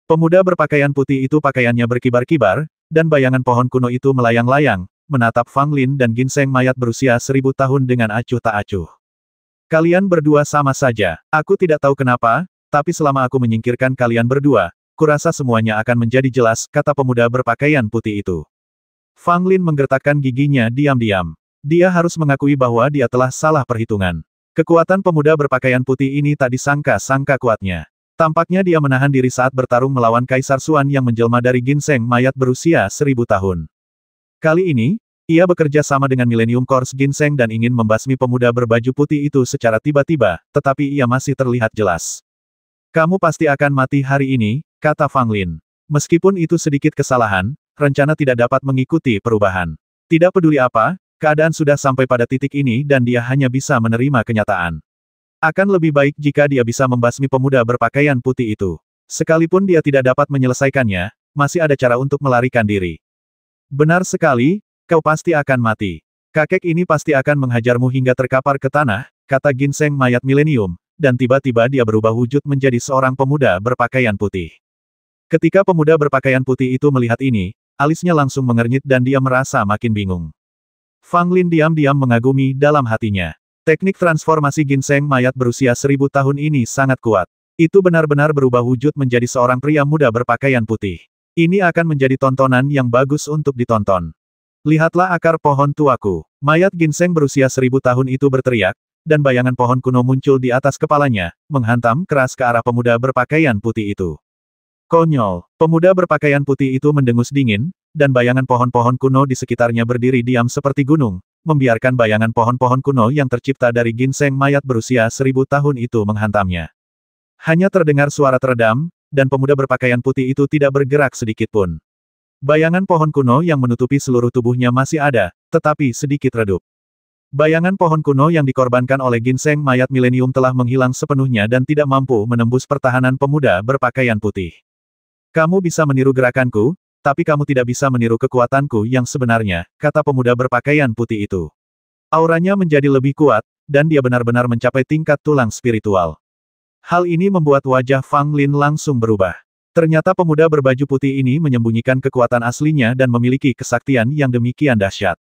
Pemuda berpakaian putih itu pakaiannya berkibar-kibar, dan bayangan pohon kuno itu melayang-layang, menatap Fang Lin dan ginseng mayat berusia 1000 tahun dengan acuh tak acuh. Kalian berdua sama saja, aku tidak tahu kenapa, tapi selama aku menyingkirkan kalian berdua, kurasa semuanya akan menjadi jelas, kata pemuda berpakaian putih itu. Fang Lin menggertakkan giginya diam-diam. Dia harus mengakui bahwa dia telah salah perhitungan. Kekuatan pemuda berpakaian putih ini tak disangka-sangka kuatnya. Tampaknya dia menahan diri saat bertarung melawan Kaisar Xuan yang menjelma dari ginseng mayat berusia 1000 tahun. Kali ini, ia bekerja sama dengan Millennium Course Ginseng dan ingin membasmi pemuda berbaju putih itu secara tiba-tiba, tetapi ia masih terlihat jelas. Kamu pasti akan mati hari ini, kata Fang Lin. Meskipun itu sedikit kesalahan, rencana tidak dapat mengikuti perubahan. Tidak peduli apa, keadaan sudah sampai pada titik ini dan dia hanya bisa menerima kenyataan. Akan lebih baik jika dia bisa membasmi pemuda berpakaian putih itu. Sekalipun dia tidak dapat menyelesaikannya, masih ada cara untuk melarikan diri. Benar sekali, kau pasti akan mati. Kakek ini pasti akan menghajarmu hingga terkapar ke tanah, kata ginseng mayat milenium. Dan tiba-tiba dia berubah wujud menjadi seorang pemuda berpakaian putih. Ketika pemuda berpakaian putih itu melihat ini, alisnya langsung mengernyit dan dia merasa makin bingung. Fang Lin diam-diam mengagumi dalam hatinya. Teknik transformasi ginseng mayat berusia 1000 tahun ini sangat kuat. Itu benar-benar berubah wujud menjadi seorang pria muda berpakaian putih. Ini akan menjadi tontonan yang bagus untuk ditonton. Lihatlah akar pohon tuaku. Mayat ginseng berusia 1000 tahun itu berteriak, dan bayangan pohon kuno muncul di atas kepalanya, menghantam keras ke arah pemuda berpakaian putih itu. Konyol, pemuda berpakaian putih itu mendengus dingin, dan bayangan pohon-pohon kuno di sekitarnya berdiri diam seperti gunung, membiarkan bayangan pohon-pohon kuno yang tercipta dari ginseng mayat berusia 1000 tahun itu menghantamnya. Hanya terdengar suara teredam, dan pemuda berpakaian putih itu tidak bergerak sedikitpun. Bayangan pohon kuno yang menutupi seluruh tubuhnya masih ada, tetapi sedikit redup. Bayangan pohon kuno yang dikorbankan oleh ginseng mayat milenium telah menghilang sepenuhnya dan tidak mampu menembus pertahanan pemuda berpakaian putih. Kamu bisa meniru gerakanku, tapi kamu tidak bisa meniru kekuatanku yang sebenarnya, kata pemuda berpakaian putih itu. Auranya menjadi lebih kuat, dan dia benar-benar mencapai tingkat tulang spiritual. Hal ini membuat wajah Fang Lin langsung berubah. Ternyata pemuda berbaju putih ini menyembunyikan kekuatan aslinya dan memiliki kesaktian yang demikian dahsyat.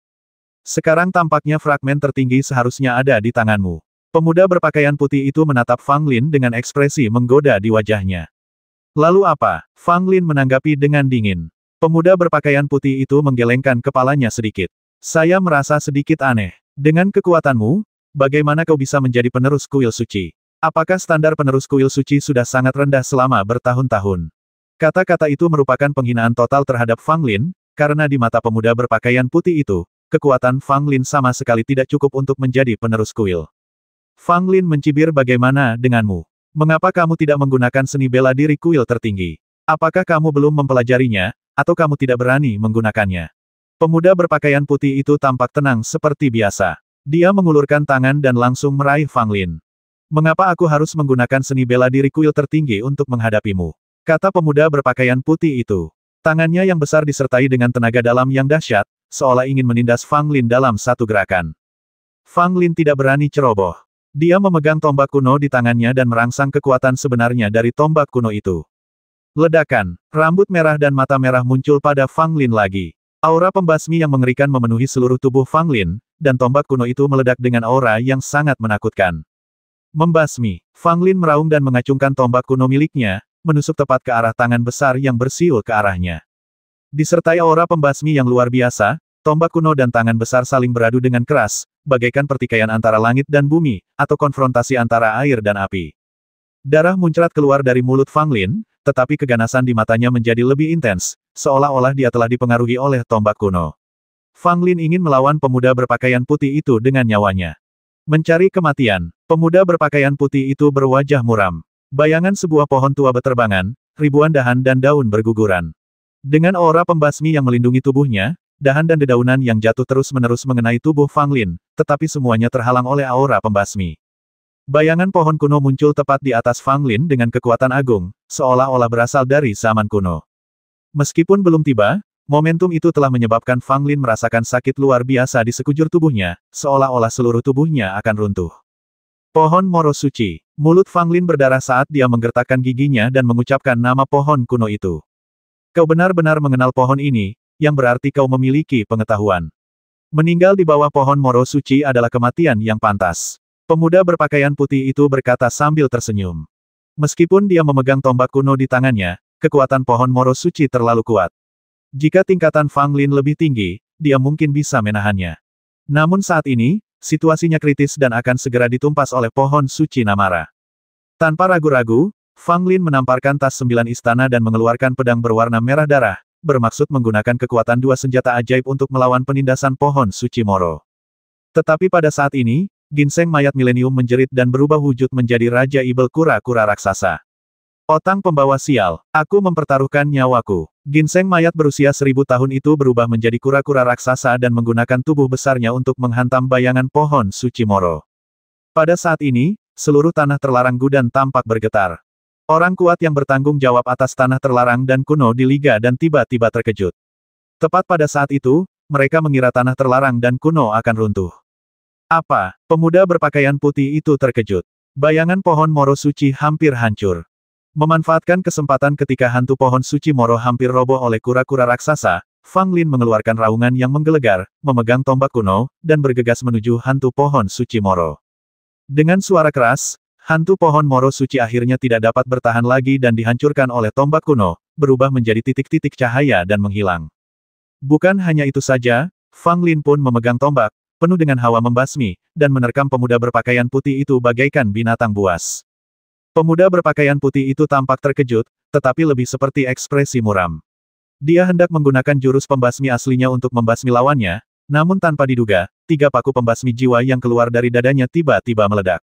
Sekarang tampaknya fragmen tertinggi seharusnya ada di tanganmu. Pemuda berpakaian putih itu menatap Fang Lin dengan ekspresi menggoda di wajahnya. Lalu apa? Fang Lin menanggapi dengan dingin. Pemuda berpakaian putih itu menggelengkan kepalanya sedikit. Saya merasa sedikit aneh. Dengan kekuatanmu, bagaimana kau bisa menjadi penerus kuil suci? Apakah standar penerus kuil suci sudah sangat rendah selama bertahun-tahun? Kata-kata itu merupakan penghinaan total terhadap Fang Lin, karena di mata pemuda berpakaian putih itu, kekuatan Fang Lin sama sekali tidak cukup untuk menjadi penerus kuil. Fang Lin mencibir, bagaimana denganmu? Mengapa kamu tidak menggunakan seni bela diri kuil tertinggi? Apakah kamu belum mempelajarinya, atau kamu tidak berani menggunakannya? Pemuda berpakaian putih itu tampak tenang seperti biasa. Dia mengulurkan tangan dan langsung meraih Fang Lin. Mengapa aku harus menggunakan seni bela diri kuil tertinggi untuk menghadapimu? Kata pemuda berpakaian putih itu. Tangannya yang besar disertai dengan tenaga dalam yang dahsyat, seolah ingin menindas Fang Lin dalam satu gerakan. Fang Lin tidak berani ceroboh. Dia memegang tombak kuno di tangannya dan merangsang kekuatan sebenarnya dari tombak kuno itu. Ledakan, rambut merah dan mata merah muncul pada Fang Lin lagi. Aura pembasmi yang mengerikan memenuhi seluruh tubuh Fang Lin, dan tombak kuno itu meledak dengan aura yang sangat menakutkan. Membasmi, Fang Lin meraung dan mengacungkan tombak kuno miliknya, menusuk tepat ke arah tangan besar yang bersiul ke arahnya. Disertai aura pembasmi yang luar biasa, tombak kuno dan tangan besar saling beradu dengan keras, bagaikan pertikaian antara langit dan bumi, atau konfrontasi antara air dan api. Darah muncrat keluar dari mulut Fang Lin, tetapi keganasan di matanya menjadi lebih intens, seolah-olah dia telah dipengaruhi oleh tombak kuno. Fang Lin ingin melawan pemuda berpakaian putih itu dengan nyawanya. Mencari kematian, pemuda berpakaian putih itu berwajah muram. Bayangan sebuah pohon tua beterbangan, ribuan dahan dan daun berguguran. Dengan aura pembasmi yang melindungi tubuhnya, dahan dan dedaunan yang jatuh terus-menerus mengenai tubuh Fang Lin, tetapi semuanya terhalang oleh aura pembasmi. Bayangan pohon kuno muncul tepat di atas Fang Lin dengan kekuatan agung, seolah-olah berasal dari zaman kuno. Meskipun belum tiba, momentum itu telah menyebabkan Fang Lin merasakan sakit luar biasa di sekujur tubuhnya, seolah-olah seluruh tubuhnya akan runtuh. Pohon Moro Suci. Mulut Fang Lin berdarah saat dia menggertakkan giginya dan mengucapkan nama pohon kuno itu. Kau benar-benar mengenal pohon ini, yang berarti kau memiliki pengetahuan. Meninggal di bawah pohon Moro Suci adalah kematian yang pantas. Pemuda berpakaian putih itu berkata sambil tersenyum. Meskipun dia memegang tombak kuno di tangannya, kekuatan pohon Moro Suci terlalu kuat. Jika tingkatan Fang Lin lebih tinggi, dia mungkin bisa menahannya. Namun saat ini, situasinya kritis dan akan segera ditumpas oleh pohon suci Namara. Tanpa ragu-ragu, Fang Lin menamparkan tas 9 istana dan mengeluarkan pedang berwarna merah darah, bermaksud menggunakan kekuatan 2 senjata ajaib untuk melawan penindasan pohon suci Moro. Tetapi pada saat ini, ginseng mayat milenium menjerit dan berubah wujud menjadi Raja Ibel kura-kura raksasa. Otang pembawa sial, aku mempertaruhkan nyawaku. Ginseng mayat berusia 1000 tahun itu berubah menjadi kura-kura raksasa dan menggunakan tubuh besarnya untuk menghantam bayangan pohon suci Moro. Pada saat ini, seluruh tanah terlarang Gudan tampak bergetar. Orang kuat yang bertanggung jawab atas tanah terlarang dan kuno di Liga dan tiba-tiba terkejut. Tepat pada saat itu, mereka mengira tanah terlarang dan kuno akan runtuh. Apa? Pemuda berpakaian putih itu terkejut. Bayangan pohon Moro Suci hampir hancur. Memanfaatkan kesempatan ketika hantu pohon suci Moro hampir roboh oleh kura-kura raksasa, Fang Lin mengeluarkan raungan yang menggelegar, memegang tombak kuno, dan bergegas menuju hantu pohon suci Moro. Dengan suara keras, hantu pohon Moro Suci akhirnya tidak dapat bertahan lagi dan dihancurkan oleh tombak kuno, berubah menjadi titik-titik cahaya dan menghilang. Bukan hanya itu saja, Fang Lin pun memegang tombak, penuh dengan hawa membasmi, dan menerkam pemuda berpakaian putih itu bagaikan binatang buas. Pemuda berpakaian putih itu tampak terkejut, tetapi lebih seperti ekspresi muram. Dia hendak menggunakan jurus pembasmi aslinya untuk membasmi lawannya, namun tanpa diduga, 3 paku pembasmi jiwa yang keluar dari dadanya tiba-tiba meledak.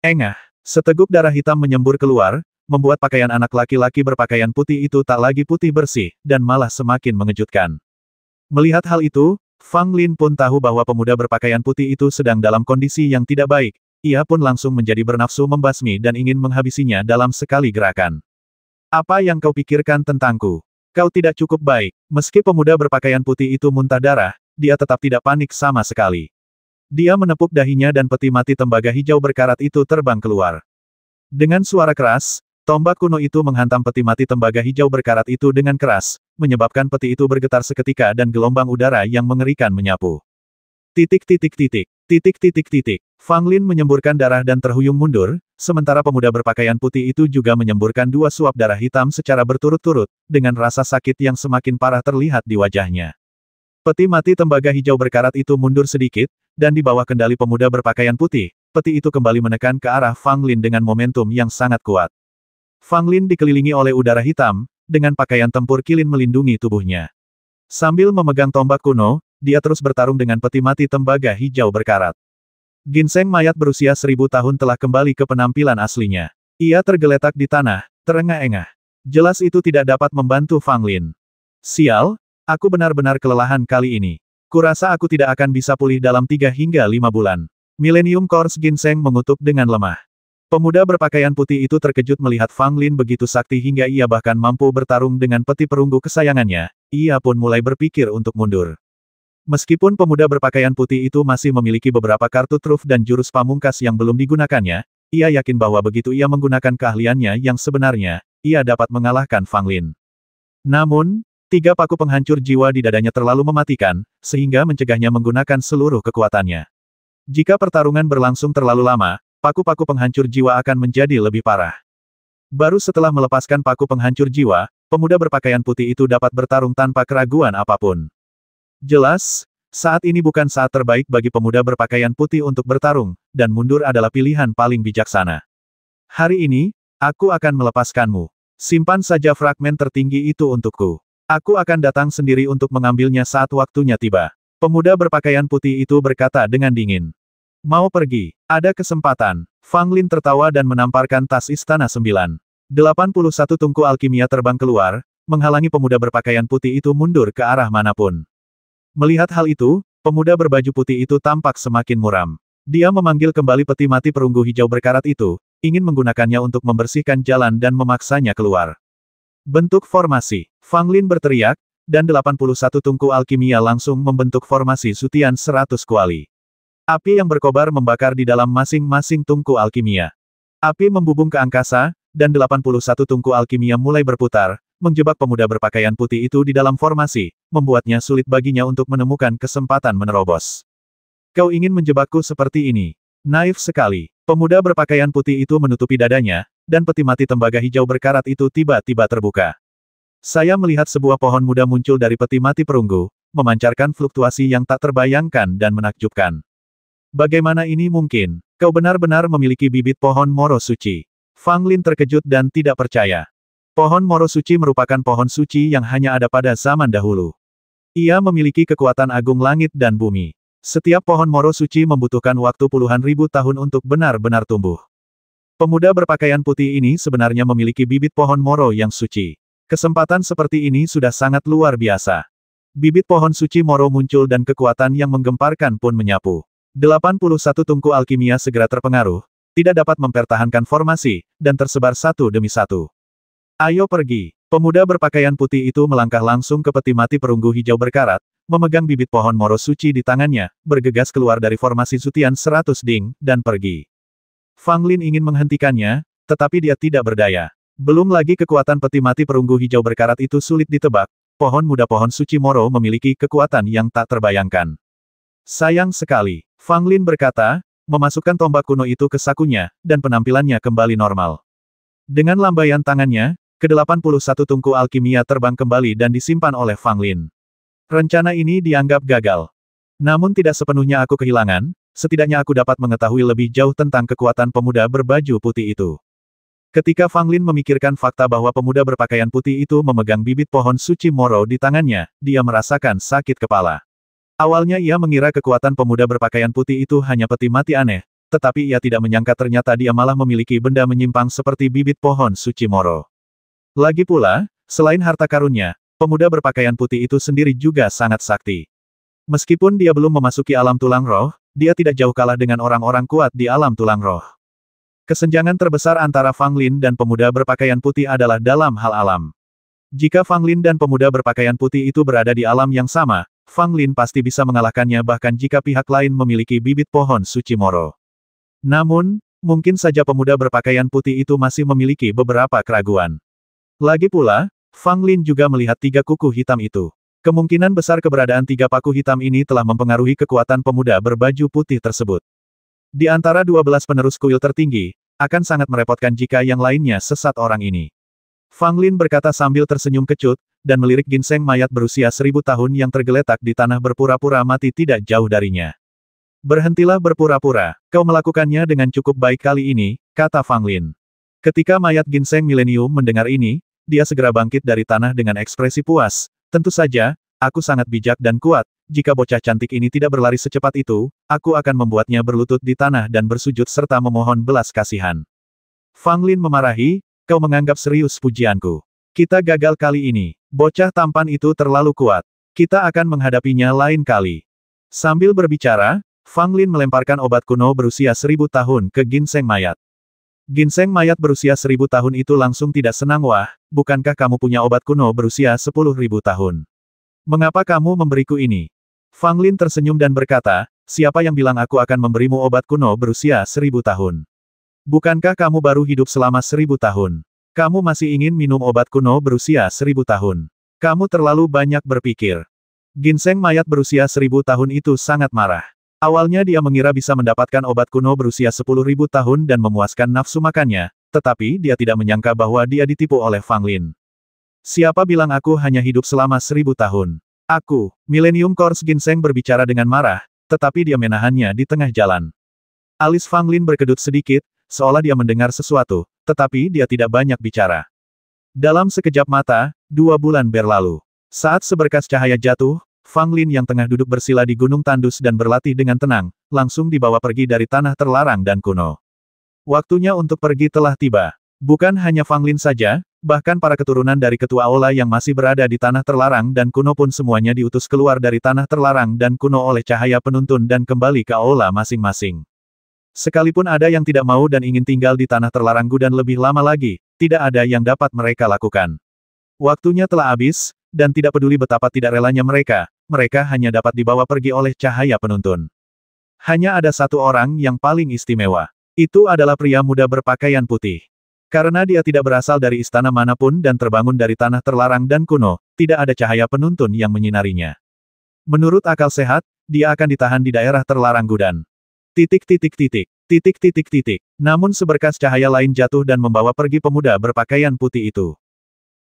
Engah, seteguk darah hitam menyembur keluar, membuat pakaian anak laki-laki berpakaian putih itu tak lagi putih bersih, dan malah semakin mengejutkan. Melihat hal itu, Fang Lin pun tahu bahwa pemuda berpakaian putih itu sedang dalam kondisi yang tidak baik, ia pun langsung menjadi bernafsu membasmi dan ingin menghabisinya dalam sekali gerakan. Apa yang kau pikirkan tentangku? Kau tidak cukup baik. Meski pemuda berpakaian putih itu muntah darah, dia tetap tidak panik sama sekali. Dia menepuk dahinya dan peti mati tembaga hijau berkarat itu terbang keluar. Dengan suara keras, tombak kuno itu menghantam peti mati tembaga hijau berkarat itu dengan keras, menyebabkan peti itu bergetar seketika dan gelombang udara yang mengerikan menyapu. Fang Lin menyemburkan darah dan terhuyung mundur, sementara pemuda berpakaian putih itu juga menyemburkan 2 suap darah hitam secara berturut-turut, dengan rasa sakit yang semakin parah terlihat di wajahnya. Peti mati tembaga hijau berkarat itu mundur sedikit, dan di bawah kendali pemuda berpakaian putih, peti itu kembali menekan ke arah Fang Lin dengan momentum yang sangat kuat. Fang Lin dikelilingi oleh udara hitam, dengan pakaian tempur kilin melindungi tubuhnya. Sambil memegang tombak kuno, dia terus bertarung dengan peti mati tembaga hijau berkarat. Ginseng mayat berusia 1000 tahun telah kembali ke penampilan aslinya. Ia tergeletak di tanah, terengah-engah. Jelas itu tidak dapat membantu Fang Lin. Sial, aku benar-benar kelelahan kali ini. Kurasa aku tidak akan bisa pulih dalam 3 hingga 5 bulan. Millennium Course Ginseng mengutuk dengan lemah. Pemuda berpakaian putih itu terkejut melihat Fang Lin begitu sakti hingga ia bahkan mampu bertarung dengan peti perunggu kesayangannya, ia pun mulai berpikir untuk mundur. Meskipun pemuda berpakaian putih itu masih memiliki beberapa kartu truf dan jurus pamungkas yang belum digunakannya, ia yakin bahwa begitu ia menggunakan keahliannya yang sebenarnya, ia dapat mengalahkan Fang Lin. Namun, 3 paku penghancur jiwa di dadanya terlalu mematikan, sehingga mencegahnya menggunakan seluruh kekuatannya. Jika pertarungan berlangsung terlalu lama, paku-paku penghancur jiwa akan menjadi lebih parah. Baru setelah melepaskan paku penghancur jiwa, pemuda berpakaian putih itu dapat bertarung tanpa keraguan apapun. Jelas, saat ini bukan saat terbaik bagi pemuda berpakaian putih untuk bertarung, dan mundur adalah pilihan paling bijaksana. Hari ini, aku akan melepaskanmu. Simpan saja fragmen tertinggi itu untukku. Aku akan datang sendiri untuk mengambilnya saat waktunya tiba. Pemuda berpakaian putih itu berkata dengan dingin. Mau pergi? Ada kesempatan. Fang Lin tertawa dan menamparkan tas istana 9. 81 tungku alkimia terbang keluar, menghalangi pemuda berpakaian putih itu mundur ke arah manapun. Melihat hal itu, pemuda berbaju putih itu tampak semakin muram. Dia memanggil kembali peti mati perunggu hijau berkarat itu, ingin menggunakannya untuk membersihkan jalan dan memaksanya keluar. Bentuk formasi. Fang Lin berteriak, dan 81 tungku alkimia langsung membentuk formasi Sutian 100 kuali. Api yang berkobar membakar di dalam masing-masing tungku alkimia. Api membubung ke angkasa, dan 81 tungku alkimia mulai berputar, menjebak pemuda berpakaian putih itu di dalam formasi, membuatnya sulit baginya untuk menemukan kesempatan menerobos. Kau ingin menjebakku seperti ini? Naif sekali. Pemuda berpakaian putih itu menutupi dadanya, dan peti mati tembaga hijau berkarat itu tiba-tiba terbuka. Saya melihat sebuah pohon muda muncul dari peti mati perunggu, memancarkan fluktuasi yang tak terbayangkan dan menakjubkan. Bagaimana ini mungkin? Kau benar-benar memiliki bibit pohon moro suci. Fang Lin terkejut dan tidak percaya. Pohon moro suci merupakan pohon suci yang hanya ada pada zaman dahulu. Ia memiliki kekuatan agung langit dan bumi. Setiap pohon moro suci membutuhkan waktu puluhan ribu tahun untuk benar-benar tumbuh. Pemuda berpakaian putih ini sebenarnya memiliki bibit pohon moro yang suci. Kesempatan seperti ini sudah sangat luar biasa. Bibit pohon suci moro muncul dan kekuatan yang menggemparkan pun menyapu. 81 tungku alkimia segera terpengaruh, tidak dapat mempertahankan formasi, dan tersebar satu demi satu. Ayo pergi. Pemuda berpakaian putih itu melangkah langsung ke peti mati perunggu hijau berkarat, memegang bibit pohon moro suci di tangannya, bergegas keluar dari formasi Sutian 100 ding, dan pergi. Fang Lin ingin menghentikannya, tetapi dia tidak berdaya. Belum lagi kekuatan peti mati perunggu hijau berkarat itu sulit ditebak, pohon muda pohon suci moro memiliki kekuatan yang tak terbayangkan. Sayang sekali, Fang Lin berkata, memasukkan tombak kuno itu ke sakunya, dan penampilannya kembali normal. Dengan lambaian tangannya, ke-81 tungku alkimia terbang kembali dan disimpan oleh Fang Lin. Rencana ini dianggap gagal. Namun tidak sepenuhnya aku kehilangan, setidaknya aku dapat mengetahui lebih jauh tentang kekuatan pemuda berbaju putih itu. Ketika Fang Lin memikirkan fakta bahwa pemuda berpakaian putih itu memegang bibit pohon suci moro di tangannya, dia merasakan sakit kepala. Awalnya ia mengira kekuatan pemuda berpakaian putih itu hanya peti mati aneh, tetapi ia tidak menyangka ternyata dia malah memiliki benda menyimpang seperti bibit pohon suci moro. Lagi pula, selain harta karunnya, pemuda berpakaian putih itu sendiri juga sangat sakti. Meskipun dia belum memasuki alam tulang roh, dia tidak jauh kalah dengan orang-orang kuat di alam tulang roh. Kesenjangan terbesar antara Fang Lin dan pemuda berpakaian putih adalah dalam hal alam. Jika Fang Lin dan pemuda berpakaian putih itu berada di alam yang sama, Fang Lin pasti bisa mengalahkannya bahkan jika pihak lain memiliki bibit pohon suci moro. Namun, mungkin saja pemuda berpakaian putih itu masih memiliki beberapa keraguan. Lagi pula, Fang Lin juga melihat 3 kuku hitam itu. Kemungkinan besar keberadaan 3 paku hitam ini telah mempengaruhi kekuatan pemuda berbaju putih tersebut. Di antara 12 penerus kuil tertinggi, akan sangat merepotkan jika yang lainnya sesat orang ini. Fang Lin berkata sambil tersenyum kecut, dan melirik ginseng mayat berusia 1000 tahun yang tergeletak di tanah berpura-pura mati tidak jauh darinya. Berhentilah berpura-pura, kau melakukannya dengan cukup baik kali ini, kata Fang Lin. Ketika mayat ginseng milenium mendengar ini, dia segera bangkit dari tanah dengan ekspresi puas. Tentu saja, aku sangat bijak dan kuat. Jika bocah cantik ini tidak berlari secepat itu, aku akan membuatnya berlutut di tanah dan bersujud serta memohon belas kasihan. Fang Lin memarahi, kau menganggap serius pujianku. Kita gagal kali ini. Bocah tampan itu terlalu kuat. Kita akan menghadapinya lain kali. Sambil berbicara, Fang Lin melemparkan obat kuno berusia 1000 tahun ke ginseng mayat. Ginseng mayat berusia 1000 tahun itu langsung tidak senang. Wah, bukankah kamu punya obat kuno berusia 10.000 tahun? Mengapa kamu memberiku ini? Fang Lin tersenyum dan berkata, siapa yang bilang aku akan memberimu obat kuno berusia 1000 tahun? Bukankah kamu baru hidup selama 1000 tahun? Kamu masih ingin minum obat kuno berusia 1000 tahun? Kamu terlalu banyak berpikir. Ginseng mayat berusia 1000 tahun itu sangat marah. Awalnya dia mengira bisa mendapatkan obat kuno berusia 10.000 tahun dan memuaskan nafsu makannya, tetapi dia tidak menyangka bahwa dia ditipu oleh Fang Lin. Siapa bilang aku hanya hidup selama 1000 tahun? Aku, Millennium Course Ginseng berbicara dengan marah, tetapi dia menahannya di tengah jalan. Alis Fang Lin berkedut sedikit, seolah dia mendengar sesuatu, tetapi dia tidak banyak bicara. Dalam sekejap mata, 2 bulan berlalu. Saat seberkas cahaya jatuh, Fang Lin yang tengah duduk bersila di gunung tandus dan berlatih dengan tenang, langsung dibawa pergi dari tanah terlarang dan kuno. Waktunya untuk pergi telah tiba. Bukan hanya Fang Lin saja, bahkan para keturunan dari ketua aula yang masih berada di tanah terlarang dan kuno pun semuanya diutus keluar dari tanah terlarang dan kuno oleh cahaya penuntun dan kembali ke aula masing-masing. Sekalipun ada yang tidak mau dan ingin tinggal di tanah terlarang Gudan lebih lama lagi, tidak ada yang dapat mereka lakukan. Waktunya telah habis, dan tidak peduli betapa tidak relanya mereka hanya dapat dibawa pergi oleh cahaya penuntun. Hanya ada satu orang yang paling istimewa. Itu adalah pria muda berpakaian putih. Karena dia tidak berasal dari istana manapun dan terbangun dari tanah terlarang dan kuno, tidak ada cahaya penuntun yang menyinarinya. Menurut akal sehat, dia akan ditahan di daerah terlarang Gudan. Namun seberkas cahaya lain jatuh dan membawa pergi pemuda berpakaian putih itu.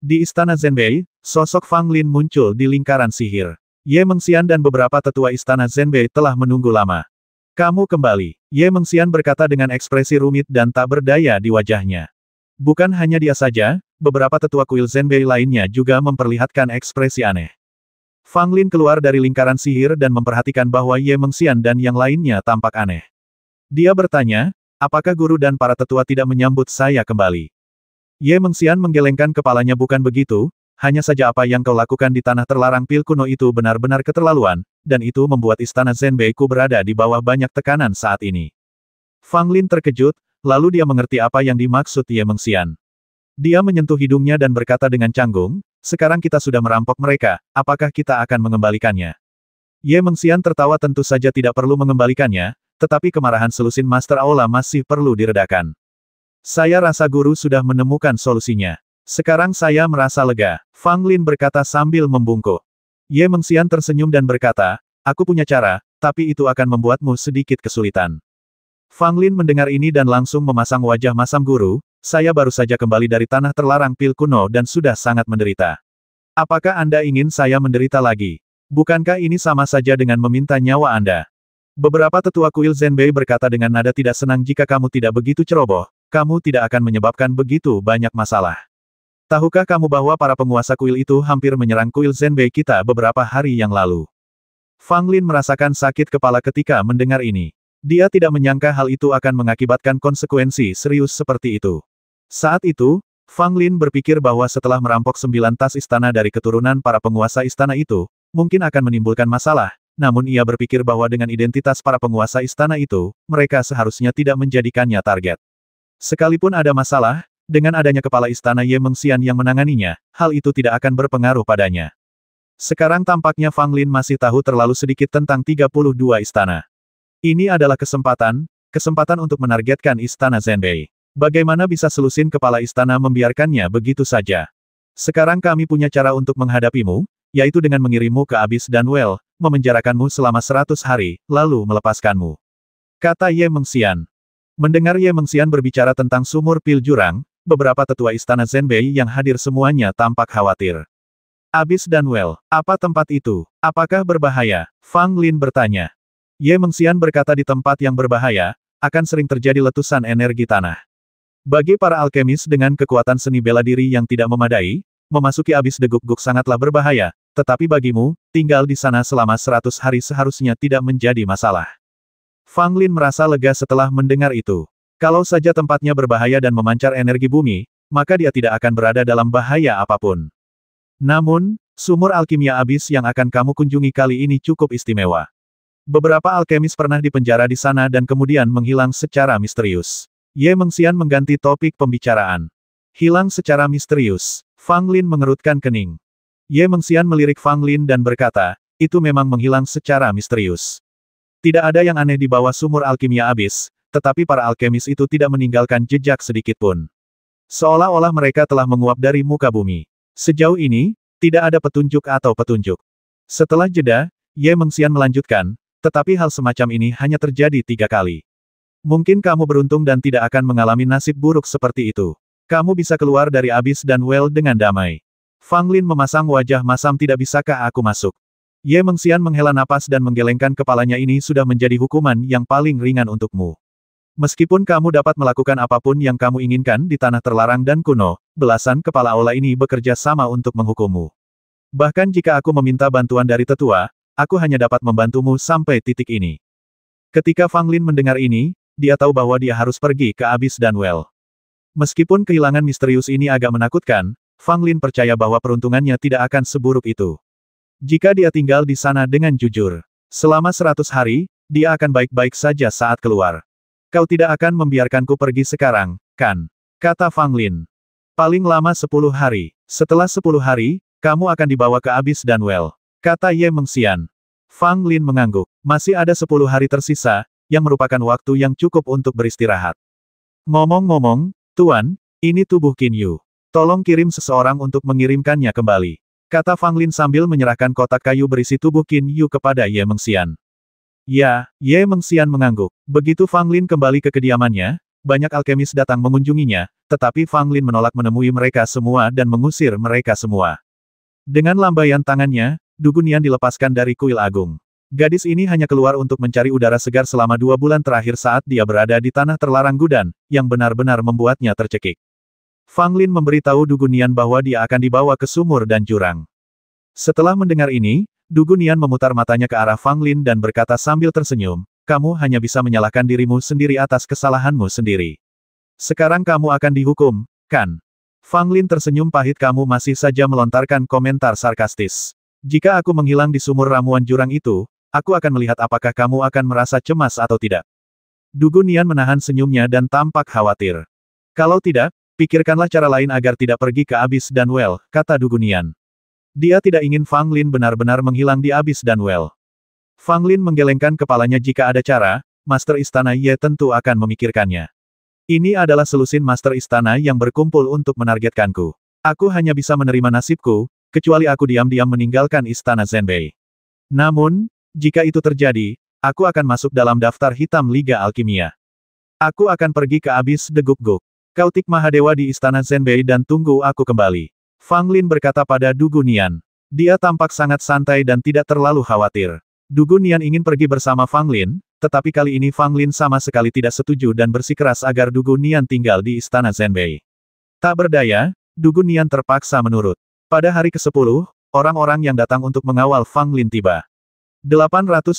Di istana Zhenbei, sosok Fang Lin muncul di lingkaran sihir. Ye Mengxian dan beberapa tetua istana Zhenbei telah menunggu lama. Kamu kembali. Ye Mengxian berkata dengan ekspresi rumit dan tak berdaya di wajahnya. Bukan hanya dia saja, beberapa tetua kuil Zhenbei lainnya juga memperlihatkan ekspresi aneh. Fang Lin keluar dari lingkaran sihir dan memperhatikan bahwa Ye Mengxian dan yang lainnya tampak aneh. Dia bertanya, apakah guru dan para tetua tidak menyambut saya kembali? Ye Mengxian menggelengkan kepalanya. Bukan begitu, hanya saja apa yang kau lakukan di tanah terlarang pil kuno itu benar-benar keterlaluan, dan itu membuat istana Zhenbei ku berada di bawah banyak tekanan saat ini. Fang Lin terkejut, lalu dia mengerti apa yang dimaksud Ye Mengxian. Dia menyentuh hidungnya dan berkata dengan canggung, sekarang kita sudah merampok mereka, apakah kita akan mengembalikannya? Ye Mengxian tertawa. Tentu saja tidak perlu mengembalikannya, tetapi kemarahan selusin Master Aula masih perlu diredakan. Saya rasa guru sudah menemukan solusinya. Sekarang saya merasa lega, Fang Lin berkata sambil membungkuk. Ye Mengxian tersenyum dan berkata, aku punya cara, tapi itu akan membuatmu sedikit kesulitan. Fang Lin mendengar ini dan langsung memasang wajah masam guru, saya baru saja kembali dari tanah terlarang pil kuno dan sudah sangat menderita. Apakah Anda ingin saya menderita lagi? Bukankah ini sama saja dengan meminta nyawa Anda? Beberapa tetua kuil Zhenbei berkata dengan nada tidak senang, jika kamu tidak begitu ceroboh, kamu tidak akan menyebabkan begitu banyak masalah. Tahukah kamu bahwa para penguasa kuil itu hampir menyerang kuil Zhenbei kita beberapa hari yang lalu? Fang Lin merasakan sakit kepala ketika mendengar ini. Dia tidak menyangka hal itu akan mengakibatkan konsekuensi serius seperti itu. Saat itu, Fang Lin berpikir bahwa setelah merampok 9 tas istana dari keturunan para penguasa istana itu, mungkin akan menimbulkan masalah, namun ia berpikir bahwa dengan identitas para penguasa istana itu, mereka seharusnya tidak menjadikannya target. Sekalipun ada masalah, dengan adanya kepala istana Ye Mengxian yang menanganinya, hal itu tidak akan berpengaruh padanya. Sekarang tampaknya Fang Lin masih tahu terlalu sedikit tentang 32 istana. Ini adalah kesempatan untuk menargetkan istana Zhenbei. Bagaimana bisa selusin kepala istana membiarkannya begitu saja? Sekarang kami punya cara untuk menghadapimu, yaitu dengan mengirimmu ke Abyss dan Well, memenjarakanmu selama 100 hari, lalu melepaskanmu. Kata Ye Mengxian. Mendengar Ye Mengxian berbicara tentang sumur pil jurang, beberapa tetua istana Zhenbei yang hadir semuanya tampak khawatir. Abyss dan Well, apa tempat itu? Apakah berbahaya? Fang Lin bertanya. Ye Mengxian berkata di tempat yang berbahaya, akan sering terjadi letusan energi tanah. Bagi para alkemis dengan kekuatan seni bela diri yang tidak memadai, memasuki Abyss de Guk-Guk sangatlah berbahaya, tetapi bagimu, tinggal di sana selama 100 hari seharusnya tidak menjadi masalah. Fang Lin merasa lega setelah mendengar itu. Kalau saja tempatnya berbahaya dan memancar energi bumi, maka dia tidak akan berada dalam bahaya apapun. Namun, sumur alkimia Abyss yang akan kamu kunjungi kali ini cukup istimewa. Beberapa alkemis pernah dipenjara di sana dan kemudian menghilang secara misterius. Ye Mengxian mengganti topik pembicaraan. Hilang secara misterius. Fang Lin mengerutkan kening. Ye Mengxian melirik Fang Lin dan berkata, itu memang menghilang secara misterius. Tidak ada yang aneh di bawah sumur alkimia Abyss, tetapi para alkemis itu tidak meninggalkan jejak sedikitpun. Seolah-olah mereka telah menguap dari muka bumi. Sejauh ini, tidak ada petunjuk atau petunjuk. Setelah jeda, Ye Mengxian melanjutkan, tetapi hal semacam ini hanya terjadi 3 kali. Mungkin kamu beruntung dan tidak akan mengalami nasib buruk seperti itu. Kamu bisa keluar dari Abyss dan Well dengan damai. Fang Lin memasang wajah masam. Tidak bisakah aku masuk? Ye Mengxian menghela napas dan menggelengkan kepalanya. Ini sudah menjadi hukuman yang paling ringan untukmu. Meskipun kamu dapat melakukan apapun yang kamu inginkan di tanah terlarang dan kuno, belasan kepala aula ini bekerja sama untuk menghukummu. Bahkan jika aku meminta bantuan dari tetua, aku hanya dapat membantumu sampai titik ini. Ketika Fang Lin mendengar ini, dia tahu bahwa dia harus pergi ke Abyss Dunwell. Meskipun kehilangan misterius ini agak menakutkan, Fang Lin percaya bahwa peruntungannya tidak akan seburuk itu. Jika dia tinggal di sana dengan jujur, selama 100 hari, dia akan baik-baik saja saat keluar. Kau tidak akan membiarkanku pergi sekarang, kan? Kata Fang Lin. Paling lama 10 hari. Setelah 10 hari, kamu akan dibawa ke Abyss Dunwell. Kata Ye Mengxian. Fang Lin mengangguk. Masih ada 10 hari tersisa, yang merupakan waktu yang cukup untuk beristirahat. Ngomong-ngomong, Tuan, ini tubuh Qin Yu. Tolong kirim seseorang untuk mengirimkannya kembali. Kata Fang Lin sambil menyerahkan kotak kayu berisi tubuh Qin Yu kepada Ye Mengxian. Ya, Ye Mengxian mengangguk. Begitu Fang Lin kembali ke kediamannya, banyak alkemis datang mengunjunginya, tetapi Fang Lin menolak menemui mereka semua dan mengusir mereka semua. Dengan lambaian tangannya, Du Gunian dilepaskan dari kuil agung. Gadis ini hanya keluar untuk mencari udara segar selama 2 bulan terakhir saat dia berada di tanah terlarang Gudan, yang benar-benar membuatnya tercekik. Fang Lin memberitahu Du Gunian bahwa dia akan dibawa ke sumur dan jurang. Setelah mendengar ini, Du Gunian memutar matanya ke arah Fang Lin dan berkata sambil tersenyum, kamu hanya bisa menyalahkan dirimu sendiri atas kesalahanmu sendiri. Sekarang kamu akan dihukum, kan? Fang Lin tersenyum pahit. Kamu masih saja melontarkan komentar sarkastis. Jika aku menghilang di sumur ramuan jurang itu, aku akan melihat apakah kamu akan merasa cemas atau tidak. Du Gunian menahan senyumnya dan tampak khawatir. Kalau tidak, pikirkanlah cara lain agar tidak pergi ke Abyss Dunwell, kata Du Gunian. Dia tidak ingin Fang Lin benar-benar menghilang di Abyss Dunwell. Fang Lin menggelengkan kepalanya. Jika ada cara, Master Istana Ye tentu akan memikirkannya. Ini adalah selusin Master Istana yang berkumpul untuk menargetkanku. Aku hanya bisa menerima nasibku, kecuali aku diam-diam meninggalkan Istana Zhenbei. Namun, jika itu terjadi, aku akan masuk dalam daftar hitam Liga Alkimia. Aku akan pergi ke Abyss Deguk-guk. Kautik Mahadewa di Istana Zhenbei dan tunggu aku kembali. Fang Lin berkata pada Du Gunian. Dia tampak sangat santai dan tidak terlalu khawatir. Du Gunian ingin pergi bersama Fang Lin, tetapi kali ini Fang Lin sama sekali tidak setuju dan bersikeras agar Du Gunian tinggal di Istana Zhenbei. Tak berdaya, Du Gunian terpaksa menurut. Pada hari ke-10, orang-orang yang datang untuk mengawal Fang Lin tiba. 820.